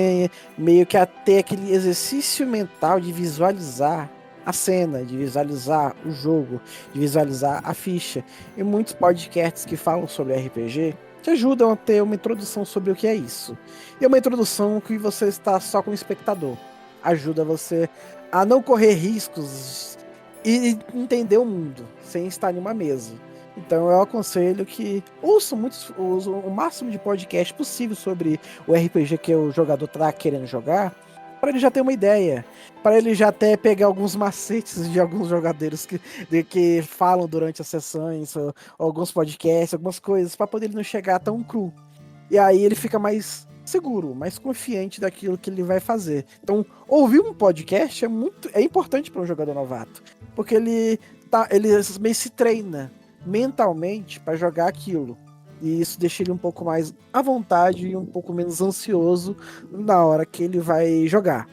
meio que ter aquele exercício mental de visualizar a cena, de visualizar o jogo, de visualizar a ficha. E muitos podcasts que falam sobre RPG te ajudam a ter uma introdução sobre o que é isso. E uma introdução que você está só como espectador. Ajuda você a não correr riscos e entender o mundo sem estar em uma mesa. Então eu aconselho que ouçam o máximo de podcast possível sobre o RPG que o jogador tá querendo jogar, para ele já ter uma ideia, para ele já até pegar alguns macetes de alguns jogadores que falam durante as sessões, ou alguns podcasts, algumas coisas, para poder ele não chegar tão cru. E aí ele fica mais seguro, mais confiante daquilo que ele vai fazer. Então, ouvir um podcast é importante para um jogador novato, porque ele meio se treina mentalmente para jogar aquilo. E isso deixa ele um pouco mais à vontade e um pouco menos ansioso na hora que ele vai jogar.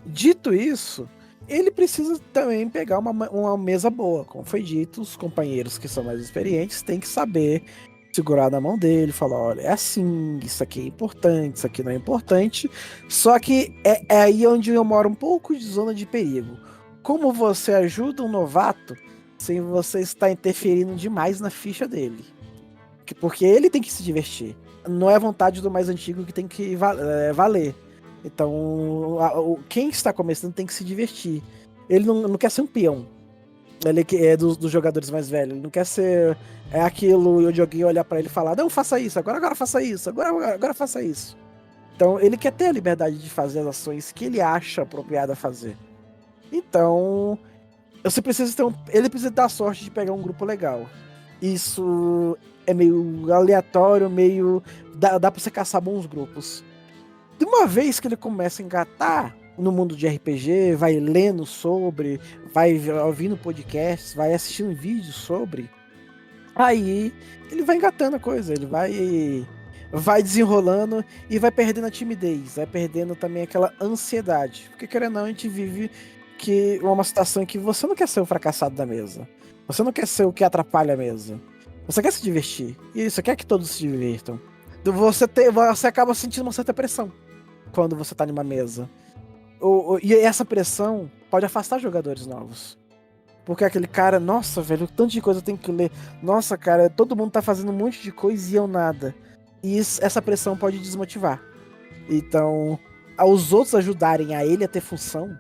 Dito isso, ele precisa também pegar uma mesa boa. Como foi dito, os companheiros que são mais experientes têm que saber segurar na mão dele, falar, olha, é assim, isso aqui é importante, isso aqui não é importante. Só que é aí onde eu moro um pouco de zona de perigo. Como você ajuda um novato sem você estar interferindo demais na ficha dele? Porque ele tem que se divertir. Não é a vontade do mais antigo que tem que valer. Então, quem está começando tem que se divertir. Ele não quer ser um peão. Ele é dos jogadores mais velhos. Ele não quer ser aquilo e o joguinho olhar pra ele e falar, não, faça isso, agora faça isso, agora faça isso. Então, ele quer ter a liberdade de fazer as ações que ele acha apropriado a fazer. Então, ele precisa dar sorte de pegar um grupo legal. Isso é meio aleatório, meio... Dá pra você caçar bons grupos. De uma vez que ele começa a engatar no mundo de RPG, vai lendo sobre, vai ouvindo podcasts, vai assistindo vídeos sobre, aí ele vai engatando a coisa, ele vai desenrolando e vai perdendo a timidez, vai perdendo também aquela ansiedade. Porque, querendo ou não, a gente vive uma situação em que você não quer ser o fracassado da mesa. Você não quer ser o que atrapalha a mesa. Você quer se divertir. E você quer que todos se divirtam. Você acaba sentindo uma certa pressão quando você tá numa mesa. E essa pressão pode afastar jogadores novos. Porque aquele cara, nossa, velho, tanto de coisa eu tenho que ler. Nossa, cara, todo mundo tá fazendo um monte de coisa e eu nada. E essa pressão pode desmotivar. Então, aos outros ajudarem a ele a ter função,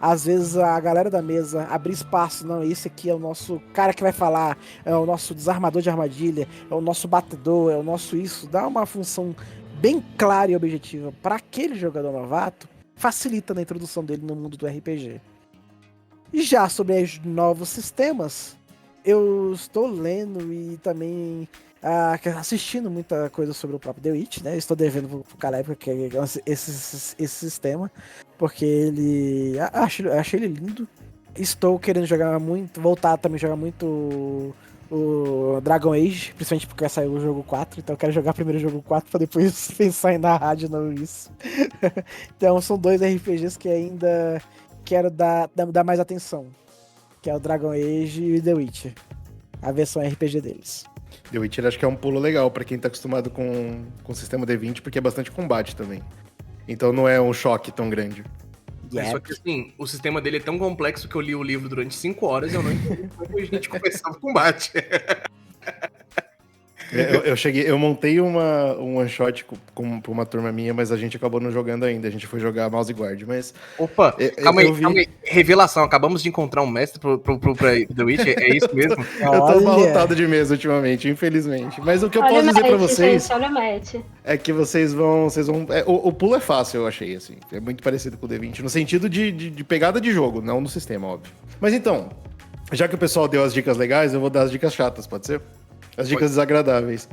às vezes a galera da mesa abrir espaço, não, esse aqui é o nosso cara que vai falar, é o nosso desarmador de armadilha, é o nosso batedor, é o nosso isso, dá uma função bem clara e objetiva para aquele jogador novato, facilita na introdução dele no mundo do RPG. E já sobre os novos sistemas, eu estou lendo e também assistindo muita coisa sobre o próprio The Witch, né? Eu estou devendo pro Caleb que é esse sistema, porque achei ele lindo. Estou querendo jogar muito, voltar também a jogar muito o Dragon Age, principalmente porque vai sair o jogo 4, então eu quero jogar primeiro o jogo 4 para depois pensar em narrar de novo isso. Então são dois RPGs que ainda quero dar mais atenção, que é o Dragon Age e The Witcher, a versão RPG deles. The Witcher acho que é um pulo legal pra quem tá acostumado com o sistema D20, porque é bastante combate também. Então não é um choque tão grande. Só que assim, o sistema dele é tão complexo que eu li o livro durante 5 horas e eu não entendi como a gente começava o combate. Eu montei um one shot com uma turma minha, mas a gente acabou não jogando ainda. A gente foi jogar Mouse Guard, mas... Opa, calma aí. Revelação, acabamos de encontrar um mestre pro The Witcher, é isso mesmo? Eu tô abalotado de mesa ultimamente, infelizmente. Mas o que eu posso dizer pra vocês... Gente, olha o match. É que vocês vão... o pulo é fácil, eu achei, assim. É muito parecido com o D20, no sentido de pegada de jogo, não no sistema, óbvio. Mas então, já que o pessoal deu as dicas legais, eu vou dar as dicas chatas, pode ser? As dicas desagradáveis.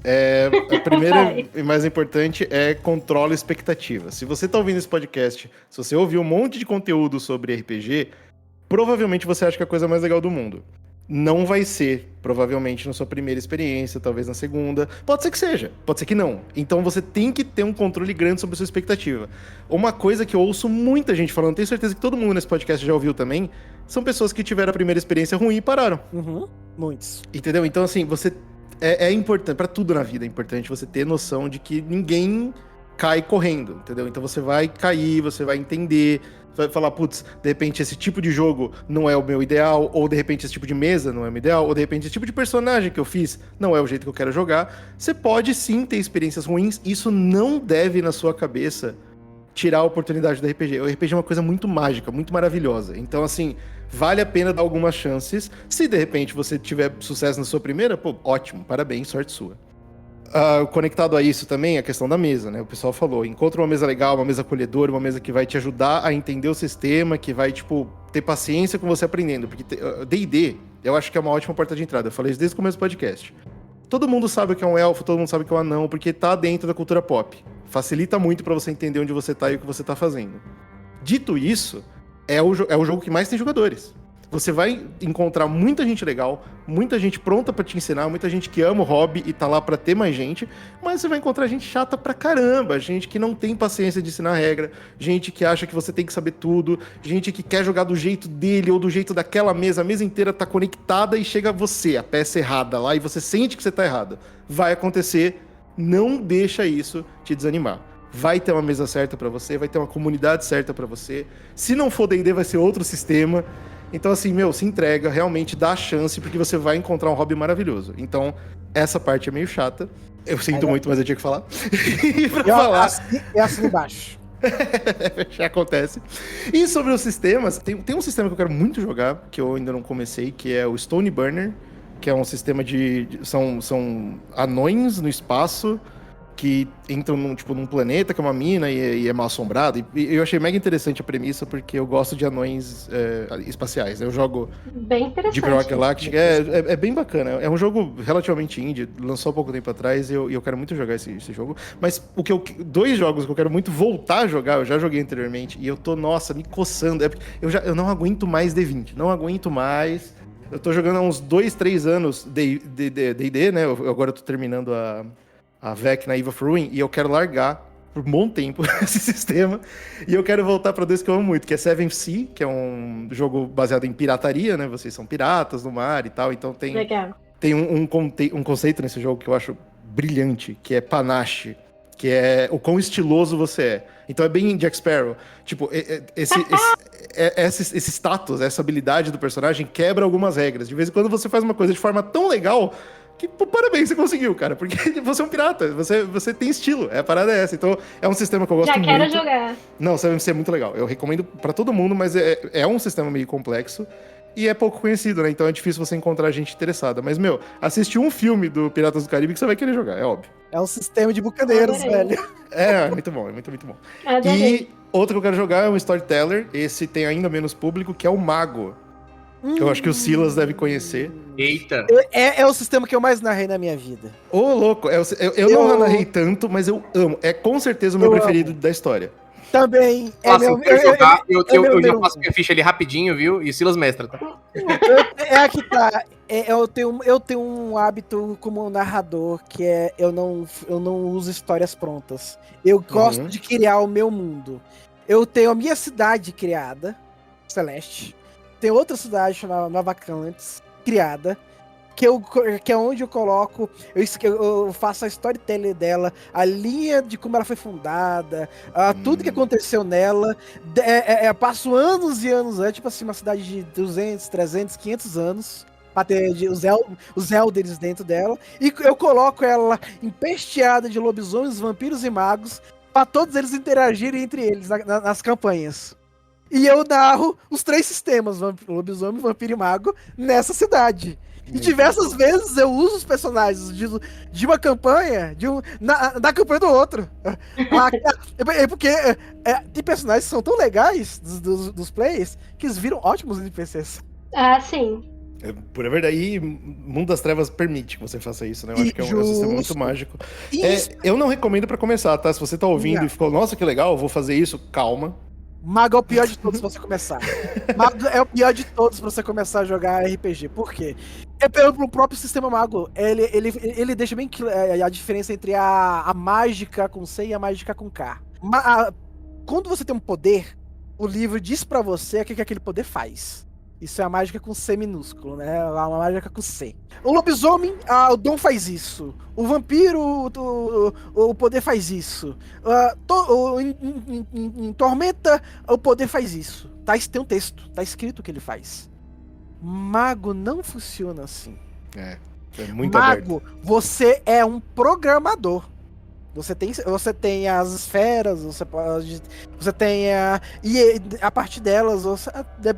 A primeira e mais importante é controle expectativa. Se você tá ouvindo esse podcast, se você ouviu um monte de conteúdo sobre RPG, provavelmente você acha que é a coisa mais legal do mundo. Não vai ser, provavelmente, na sua primeira experiência, talvez na segunda. Pode ser que seja, pode ser que não. Então você tem que ter um controle grande sobre a sua expectativa. Uma coisa que eu ouço muita gente falando, tenho certeza que todo mundo nesse podcast já ouviu também, são pessoas que tiveram a primeira experiência ruim e pararam. Uhum, muitos. Entendeu? Então, assim, você... É importante, pra tudo na vida é importante você ter noção de que ninguém cai correndo, entendeu? Então você vai cair, você vai entender, você vai falar, putz, de repente esse tipo de jogo não é o meu ideal, ou de repente esse tipo de mesa não é o meu ideal, ou de repente esse tipo de personagem que eu fiz não é o jeito que eu quero jogar. Você pode sim ter experiências ruins, isso não deve na sua cabeça tirar a oportunidade do RPG. O RPG é uma coisa muito mágica, muito maravilhosa. Então, assim, vale a pena dar algumas chances. Se, de repente, você tiver sucesso na sua primeira, pô, ótimo, parabéns, sorte sua. Conectado a isso também, a questão da mesa, né? O pessoal falou, encontra uma mesa legal, uma mesa acolhedora, uma mesa que vai te ajudar a entender o sistema, que vai, tipo, ter paciência com você aprendendo. Porque D&D, eu acho que é uma ótima porta de entrada. Eu falei isso desde o começo do podcast. Todo mundo sabe o que é um elfo, todo mundo sabe o que é um anão, porque tá dentro da cultura pop. Facilita muito pra você entender onde você tá e o que você tá fazendo. Dito isso, é o jogo que mais tem jogadores. Você vai encontrar muita gente legal, muita gente pronta pra te ensinar, muita gente que ama o hobby e tá lá pra ter mais gente, mas você vai encontrar gente chata pra caramba, gente que não tem paciência de ensinar regra, gente que acha que você tem que saber tudo, gente que quer jogar do jeito dele ou do jeito daquela mesa, a mesa inteira tá conectada e chega você, a peça errada lá, e você sente que você tá errado. Vai acontecer, não deixa isso te desanimar. Vai ter uma mesa certa pra você, vai ter uma comunidade certa pra você. Se não for D&D, vai ser outro sistema. Então, assim, se entrega, realmente dá a chance, porque você vai encontrar um hobby maravilhoso. Então, essa parte é meio chata. Eu sinto muito, mas eu tinha que falar. E pra falar... É assim embaixo. Já acontece. E sobre os sistemas, tem um sistema que eu quero muito jogar, que eu ainda não comecei, que é o Stone Burner, que é um sistema são anões no espaço, que entram num planeta, que é uma mina, e é mal assombrado. E eu achei mega interessante a premissa, porque eu gosto de anões espaciais. Eu jogo Bem interessante. Deep Rock Galactic. É bem bacana. É um jogo relativamente indie, lançou há pouco tempo atrás, e eu quero muito jogar esse jogo. Mas dois jogos que eu quero muito voltar a jogar, eu já joguei anteriormente, e eu tô, nossa, me coçando. Eu não aguento mais D20, não aguento mais. Eu tô jogando há uns 2, 3 anos D&D, né? Agora eu tô terminando a VEC na Eve of Ruin, e eu quero largar por um bom tempo esse sistema, e eu quero voltar para dois que eu amo muito, que é Seven Sea, que é um jogo baseado em pirataria, né? Vocês são piratas no mar e tal, então tem um conceito nesse jogo que eu acho brilhante, que é panache, que é o quão estiloso você é. Então é bem Jack Sparrow. Tipo, esse status, essa habilidade do personagem quebra algumas regras. De vez em quando você faz uma coisa de forma tão legal que, pô, parabéns, você conseguiu, cara. Porque você é um pirata, você tem estilo. A parada é essa. Então, é um sistema que eu gosto muito. Já quero jogar. Não, Seven Sea é muito legal. Eu recomendo pra todo mundo, mas é um sistema meio complexo. E é pouco conhecido, né? Então é difícil você encontrar gente interessada. Mas, assistir um filme do Piratas do Caribe que você vai querer jogar, é óbvio. É um sistema de bucaneiros, velho. É muito bom, é muito bom. Adorei. E outro que eu quero jogar é um Storyteller. Esse tem ainda menos público, que é o Mago. Que eu acho que o Silas deve conhecer. Eita! É o sistema que eu mais narrei na minha vida. Ô, louco, eu não narrei tanto, mas eu amo. É com certeza o meu preferido da história. Também. Eu já faço minha ficha ali rapidinho, viu? E o Silas mestra, tá? Aqui tá. Eu tenho um hábito como narrador, que é eu não uso histórias prontas. Eu gosto de criar o meu mundo. Eu tenho a minha cidade criada, Celeste. Tem outra cidade chamada Nova Atlantis, criada, que é onde eu coloco, eu faço a storytelling dela, a linha de como ela foi fundada, tudo que aconteceu nela. Passo anos e anos antes, tipo assim, uma cidade de 200, 300, 500 anos, pra ter os elders dentro dela, e eu coloco ela empesteada de lobisomens, vampiros e magos, pra todos eles interagirem entre eles nas campanhas. E eu narro os 3 sistemas, lobisomem, vampiro e mago, nessa cidade. E diversas vezes eu uso os personagens de uma campanha na campanha do outro. Porque tem personagens que são tão legais dos players que eles viram ótimos NPCs. Ah, sim. Por verdade, e Mundo das Trevas permite que você faça isso, né? Eu acho que é um sistema muito mágico. Eu não recomendo pra começar, tá? Se você tá ouvindo e ficou, nossa, que legal, eu vou fazer isso, calma. Mago é o pior de todos pra você começar. Mago é o pior de todos pra você começar a jogar RPG. Por quê? É pelo próprio sistema Mago. Ele deixa bem a diferença entre a mágica com C e a mágica com K. Quando você tem um poder, o livro diz pra você o que aquele poder faz. Isso é a mágica com C minúsculo, né? Uma mágica com C. O lobisomem, o dom faz isso. O vampiro, o poder faz isso. Em Tormenta, o poder faz isso. Tem um texto, tá escrito o que ele faz. Mago não funciona assim. É muito aberto. Mago, você é um programador. Você tem as esferas, você tem a partir delas,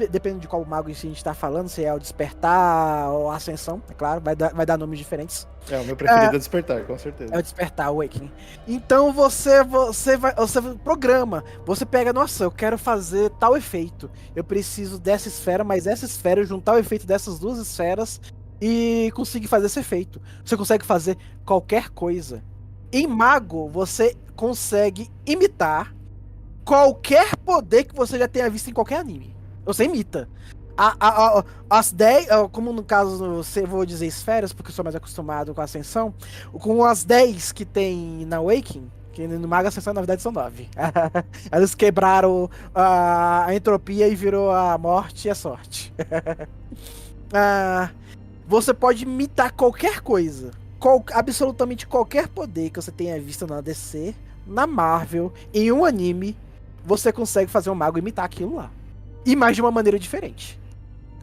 depende de qual mago a gente tá falando, se é o despertar ou a ascensão, é claro, vai dar nomes diferentes. O meu preferido é despertar, com certeza. É o despertar, o awakening. Então você programa, você pega, nossa, eu quero fazer tal efeito, eu preciso dessa esfera, mas essa esfera, eu juntar o efeito dessas duas esferas e conseguir fazer esse efeito. Você consegue fazer qualquer coisa. Em mago, você consegue imitar qualquer poder que você já tenha visto em qualquer anime. Você imita. As 10, como no caso, vou dizer esferas, porque eu sou mais acostumado com a Ascensão, com as 10 que tem na Awakening, que no Mago Ascensão na verdade são 9. Eles quebraram a entropia e virou a morte e a sorte. Você pode imitar qualquer coisa. Absolutamente qualquer poder que você tenha visto na DC, na Marvel, em um anime, você consegue fazer um mago imitar aquilo lá. E mais de uma maneira diferente.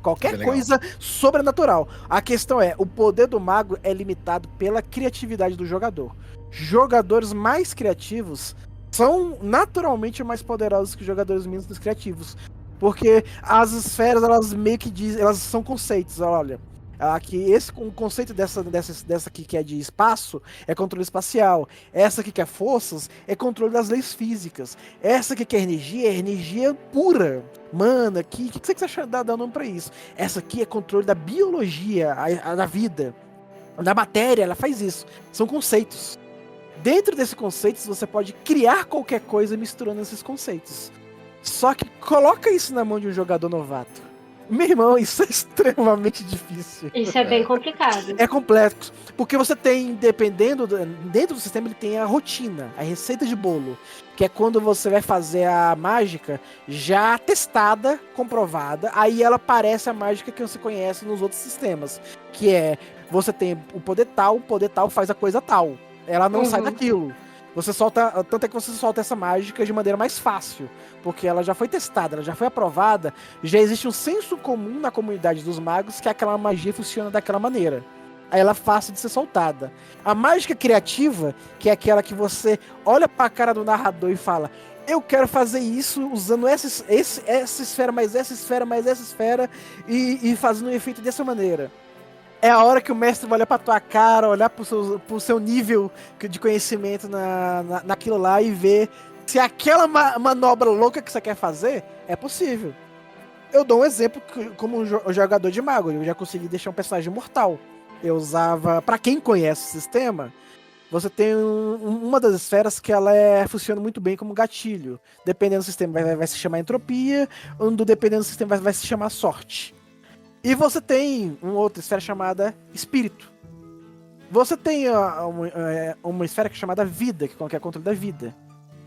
Qualquer coisa sobrenatural. A questão é, o poder do mago é limitado pela criatividade do jogador. Jogadores mais criativos são naturalmente mais poderosos que jogadores menos criativos. Porque as esferas, elas meio que dizem, elas são conceitos, olha. Que o conceito dessa aqui que é de espaço é controle espacial. Essa aqui que é forças é controle das leis físicas. Essa aqui que é energia pura. Mana, o que você acha dar nome pra isso? Essa aqui é controle da biologia, da vida, da matéria, ela faz isso. São conceitos. Dentro desses conceitos você pode criar qualquer coisa misturando esses conceitos. Só que coloca isso na mão de um jogador novato. Meu irmão, isso é extremamente difícil. Isso é bem complicado. É complexo. Porque você tem, dentro do sistema ele tem a rotina, a receita de bolo. Que é quando você vai fazer a mágica já testada, comprovada. Aí ela parece a mágica que você conhece nos outros sistemas. Que é, você tem o poder tal faz a coisa tal. Ela não sai daquilo. Você solta, tanto é que você solta essa mágica de maneira mais fácil, porque ela já foi testada, ela já foi aprovada, já existe um senso comum na comunidade dos magos que aquela magia funciona daquela maneira. Aí ela é fácil de ser soltada. A mágica criativa, que é aquela que você olha pra cara do narrador e fala: eu quero fazer isso usando essa esfera, mais essa esfera, mais essa esfera, e fazendo um efeito dessa maneira. É a hora que o mestre vai olhar pra tua cara, olhar pro seu nível de conhecimento naquilo lá e ver se aquela manobra louca que você quer fazer é possível. Eu dou um exemplo como um jogador de mago. Eu já consegui deixar um personagem mortal. Eu usava... Pra quem conhece o sistema, você tem uma das esferas que ela funciona muito bem como gatilho. Dependendo do sistema vai se chamar entropia, dependendo do sistema vai se chamar sorte. E você tem uma outra esfera chamada espírito. Você tem uma esfera que é chamada vida, que é controle da vida.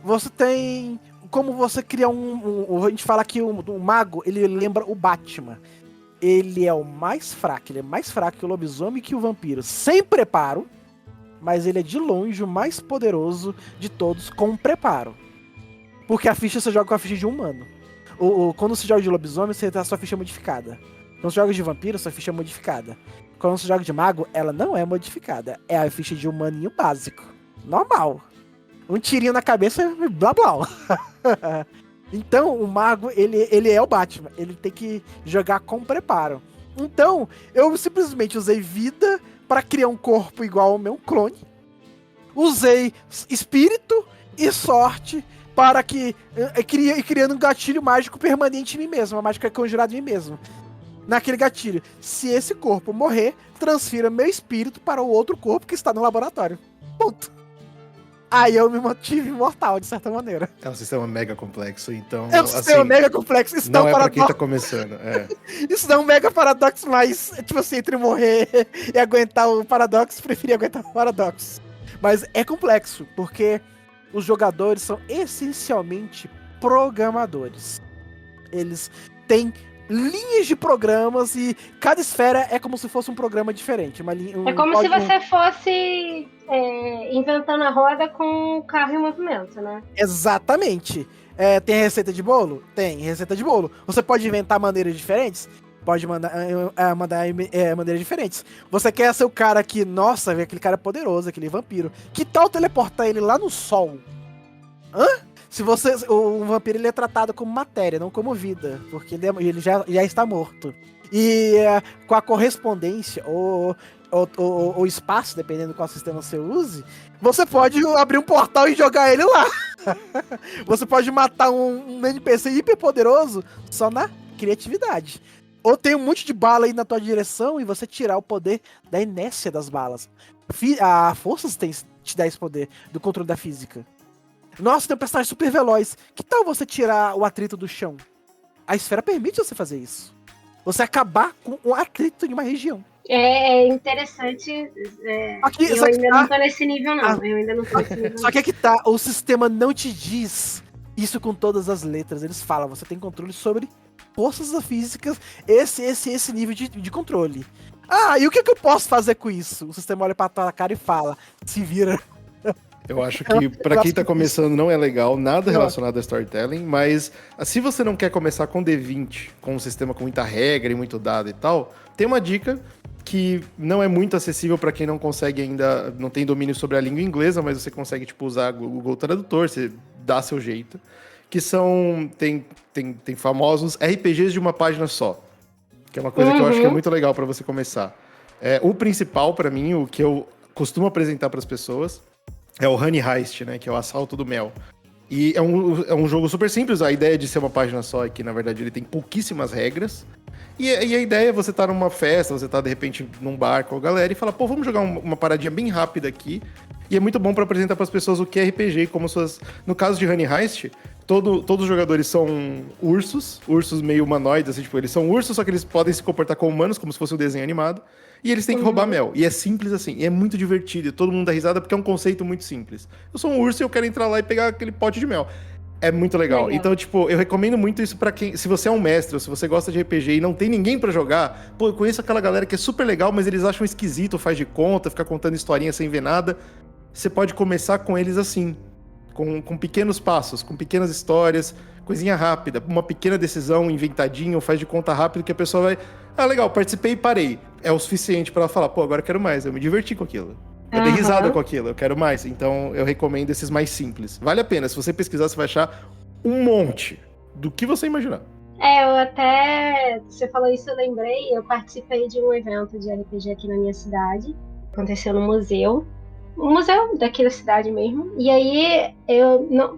Você tem como você cria a gente fala que o mago, ele lembra o Batman. Ele é o mais fraco, ele é mais fraco que o lobisomem e que o vampiro. Sem preparo, mas ele é de longe o mais poderoso de todos com preparo. Porque a ficha você joga com a ficha de um humano. Quando você joga de lobisomem, você tem a sua ficha modificada. Quando você joga de vampiro, sua ficha é modificada. Quando você joga de mago, ela não é modificada. É a ficha de humaninho básico. Normal. Um tirinho na cabeça e blá blá. Então, o mago, ele é o Batman. Ele tem que jogar com preparo. Então, eu simplesmente usei vida para criar um corpo igual ao meu clone. Usei espírito e sorte para que... criando um gatilho mágico permanente em mim mesmo. Uma mágica conjurada em mim mesmo. Naquele gatilho, se esse corpo morrer, transfira meu espírito para o outro corpo que está no laboratório. Ponto. Aí eu me mantive imortal, de certa maneira. É um sistema mega complexo, então... É um sistema mega complexo. Isso não é pra quem tá começando, Isso dá um mega paradoxo, mas, tipo assim, entre morrer e aguentar o paradoxo, preferi aguentar o paradoxo. Mas é complexo, porque os jogadores são essencialmente programadores. Eles têm linhas de programas e cada esfera é como se fosse um programa diferente. É como se você fosse inventando a roda com o carro em movimento, né? Exatamente. Tem receita de bolo? Tem receita de bolo. Você pode inventar maneiras diferentes? pode mandar maneiras diferentes. Você quer ser o cara que, nossa, aquele cara é poderoso, aquele vampiro. Que tal teleportar ele lá no sol? Se o vampiro ele é tratado como matéria, não como vida, porque ele já está morto. E com a correspondência ou espaço, dependendo do qual sistema você use, você pode abrir um portal e jogar ele lá. Você pode matar um NPC hiper poderoso só na criatividade. Ou tem um monte de bala aí na tua direção e você tirar o poder da inércia das balas. A força te dá esse poder do controle da física. Nossa, tem um personagem super veloz. Que tal você tirar o atrito do chão? A esfera permite você fazer isso. Você acabar com o atrito de uma região. É interessante. Eu ainda não tô nesse nível, não. Eu ainda não tô nesse nível. Só que aqui tá, o sistema não te diz isso com todas as letras. Eles falam, você tem controle sobre forças físicas, esse nível de controle. E o que eu posso fazer com isso? O sistema olha pra tua cara e fala, se vira. Eu acho que pra quem tá começando não é legal, nada relacionado a storytelling, mas se você não quer começar com D20, com um sistema com muita regra e muito dado e tal, tem uma dica que não é muito acessível pra quem não consegue ainda, não tem domínio sobre a língua inglesa, mas você consegue tipo usar o Google Tradutor, você dá seu jeito, que são, tem famosos RPGs de uma página só, que é uma coisa que eu acho que é muito legal pra você começar. O principal pra mim, o que eu costumo apresentar pras pessoas, é o Honey Heist, né? Que é o assalto do mel. E é um jogo super simples. A ideia de ser uma página só é que, na verdade, ele tem pouquíssimas regras. E a ideia é você estar numa festa, você estar, de repente, num bar com a galera e falar, pô, vamos jogar uma paradinha bem rápida aqui. E é muito bom pra apresentar pras pessoas o que é RPG, como suas... No caso de Honey Heist, todos os jogadores são ursos meio humanoides, assim, tipo, eles são ursos, só que eles podem se comportar como humanos, como se fosse um desenho animado. E eles têm que roubar mel. E é simples assim. E é muito divertido. E todo mundo dá risada porque é um conceito muito simples. Eu sou um urso e eu quero entrar lá e pegar aquele pote de mel. É muito legal. Então, tipo, eu recomendo muito isso pra quem... Se você é um mestre ou se você gosta de RPG e não tem ninguém pra jogar, pô, eu conheço aquela galera que é super legal, mas eles acham esquisito, faz de conta, fica contando historinha sem ver nada. Você pode começar com eles assim. Com pequenos passos, com pequenas histórias, coisinha rápida, uma pequena decisão inventadinha, faz de conta rápido que a pessoa vai... legal, participei e parei. É o suficiente pra ela falar, pô, agora eu quero mais, eu me diverti com aquilo. Eu dei risada com aquilo, eu quero mais. Então, eu recomendo esses mais simples. Vale a pena, se você pesquisar, você vai achar um monte do que você imaginar. Eu até... Você falou isso, eu lembrei. Eu participei de um evento de RPG aqui na minha cidade. Aconteceu no museu. Um museu daqui da cidade mesmo. E aí,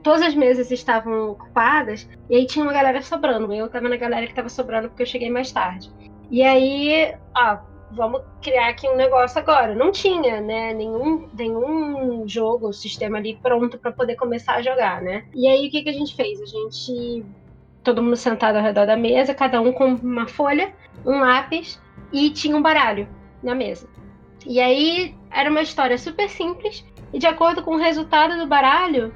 todas as mesas estavam ocupadas. E aí tinha uma galera sobrando. Eu tava na galera que tava sobrando porque eu cheguei mais tarde. E aí, vamos criar aqui um negócio agora. Não tinha, né, nenhum jogo, sistema ali pronto pra poder começar a jogar, né? E aí, o que a gente fez? Todo mundo sentado ao redor da mesa, cada um com uma folha, um lápis e tinha um baralho na mesa. E aí, era uma história super simples e de acordo com o resultado do baralho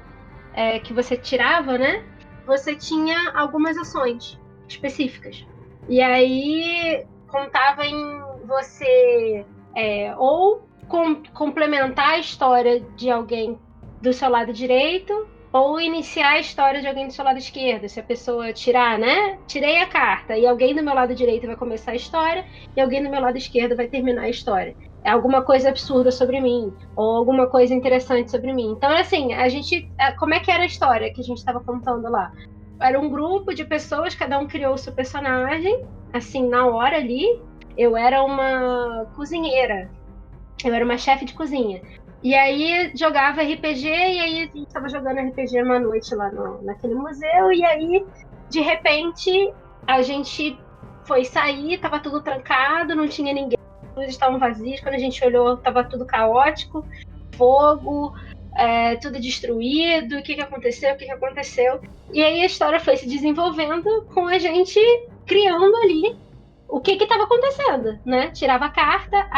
que você tirava, né, você tinha algumas ações específicas. E aí, contava em você ou complementar a história de alguém do seu lado direito ou iniciar a história de alguém do seu lado esquerdo. Se a pessoa tirar, né? Tirei a carta e alguém do meu lado direito vai começar a história e alguém do meu lado esquerdo vai terminar a história. É alguma coisa absurda sobre mim ou alguma coisa interessante sobre mim. Então, assim, como é que era a história que a gente estava contando lá? Era um grupo de pessoas, cada um criou o seu personagem, assim, na hora ali. Eu era uma cozinheira, eu era uma chefe de cozinha. E aí jogava RPG, e aí a gente tava jogando RPG uma noite lá naquele museu, e aí, de repente, a gente foi sair, tava tudo trancado, não tinha ninguém, as luzes estavam vazias, quando a gente olhou, tava tudo caótico, fogo, tudo destruído, o que aconteceu. E aí a história foi se desenvolvendo com a gente criando ali o que estava acontecendo, né? Tirava a carta,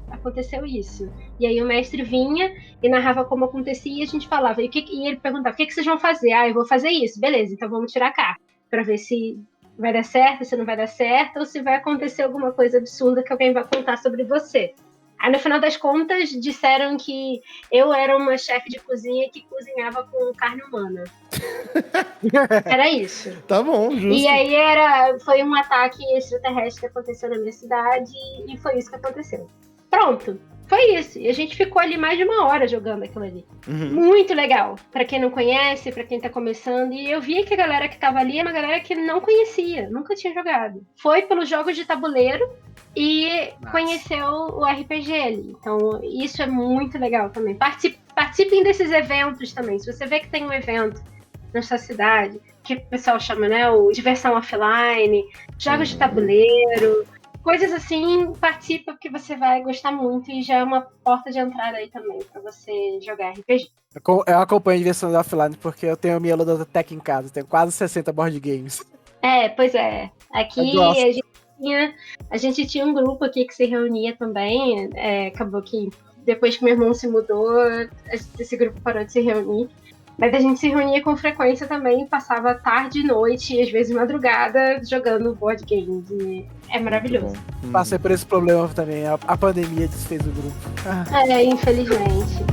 aconteceu isso. E aí o mestre vinha e narrava como acontecia e a gente falava. E ele perguntava, o que vocês vão fazer? Eu vou fazer isso. Beleza, então vamos tirar a carta. Pra ver se vai dar certo, se não vai dar certo, ou se vai acontecer alguma coisa absurda que alguém vai contar sobre você. Aí, no final das contas, disseram que eu era uma chefe de cozinha que cozinhava com carne humana. Era isso. Tá bom, justo. E aí foi um ataque extraterrestre que aconteceu na minha cidade e foi isso que aconteceu. Pronto, foi isso. E a gente ficou ali mais de 1 hora jogando aquilo ali. Muito legal. Pra quem não conhece, pra quem tá começando. E eu vi que a galera que tava ali é uma galera que não conhecia, nunca tinha jogado. Foi pelos jogos de tabuleiro e conheceu o RPG ali. Então, isso é muito legal também. Participem desses eventos também. Se você vê que tem um evento na sua cidade, que o pessoal chama, né, o diversão offline, jogos de tabuleiro, coisas assim, participa porque você vai gostar muito e já é uma porta de entrada aí também pra você jogar RPG. Eu acompanho a diversão offline porque eu tenho a minha Ludoteca em casa, eu tenho quase 60 board games. Pois é. Aqui a gente tinha um grupo aqui que se reunia também, acabou que depois que meu irmão se mudou, esse grupo parou de se reunir. Mas a gente se reunia com frequência também, passava tarde e noite, e às vezes madrugada, jogando board games. E é maravilhoso. Passei por esse problema também, a pandemia desfez o grupo. Infelizmente.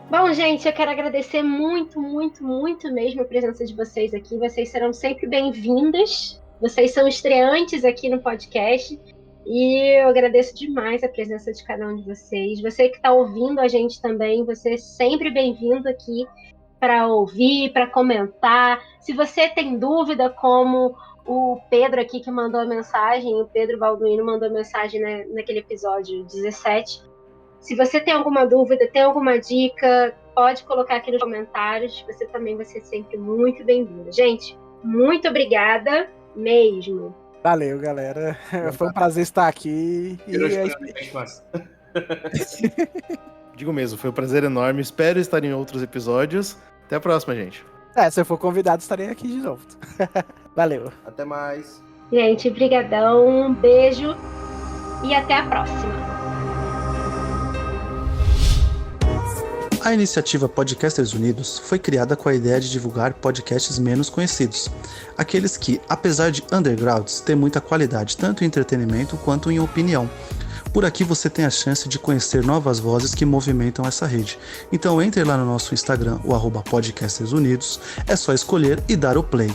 Bom, gente, eu quero agradecer muito, muito, muito mesmo a presença de vocês aqui. Vocês serão sempre bem-vindas. Vocês são estreantes aqui no podcast. E eu agradeço demais a presença de cada um de vocês. Você que está ouvindo a gente também, você é sempre bem-vindo aqui para ouvir, para comentar. Se você tem dúvida, como o Pedro aqui que mandou a mensagem, o Pedro Balduino mandou a mensagem, né, naquele episódio 17. Se você tem alguma dúvida, tem alguma dica, pode colocar aqui nos comentários. Você também vai ser sempre muito bem-vindo. Gente, muito obrigada mesmo. Valeu, galera. Foi um prazer estar aqui. Digo mesmo, foi um prazer enorme. Espero estar em outros episódios. Até a próxima, gente. Se eu for convidado, estarei aqui de novo. Valeu. Até mais. Gente, brigadão, um beijo e até a próxima. A iniciativa Podcasters Unidos foi criada com a ideia de divulgar podcasts menos conhecidos, aqueles que, apesar de undergrounds, têm muita qualidade tanto em entretenimento quanto em opinião. Por aqui você tem a chance de conhecer novas vozes que movimentam essa rede. Então entre lá no nosso Instagram, o @podcastersunidos, é só escolher e dar o play.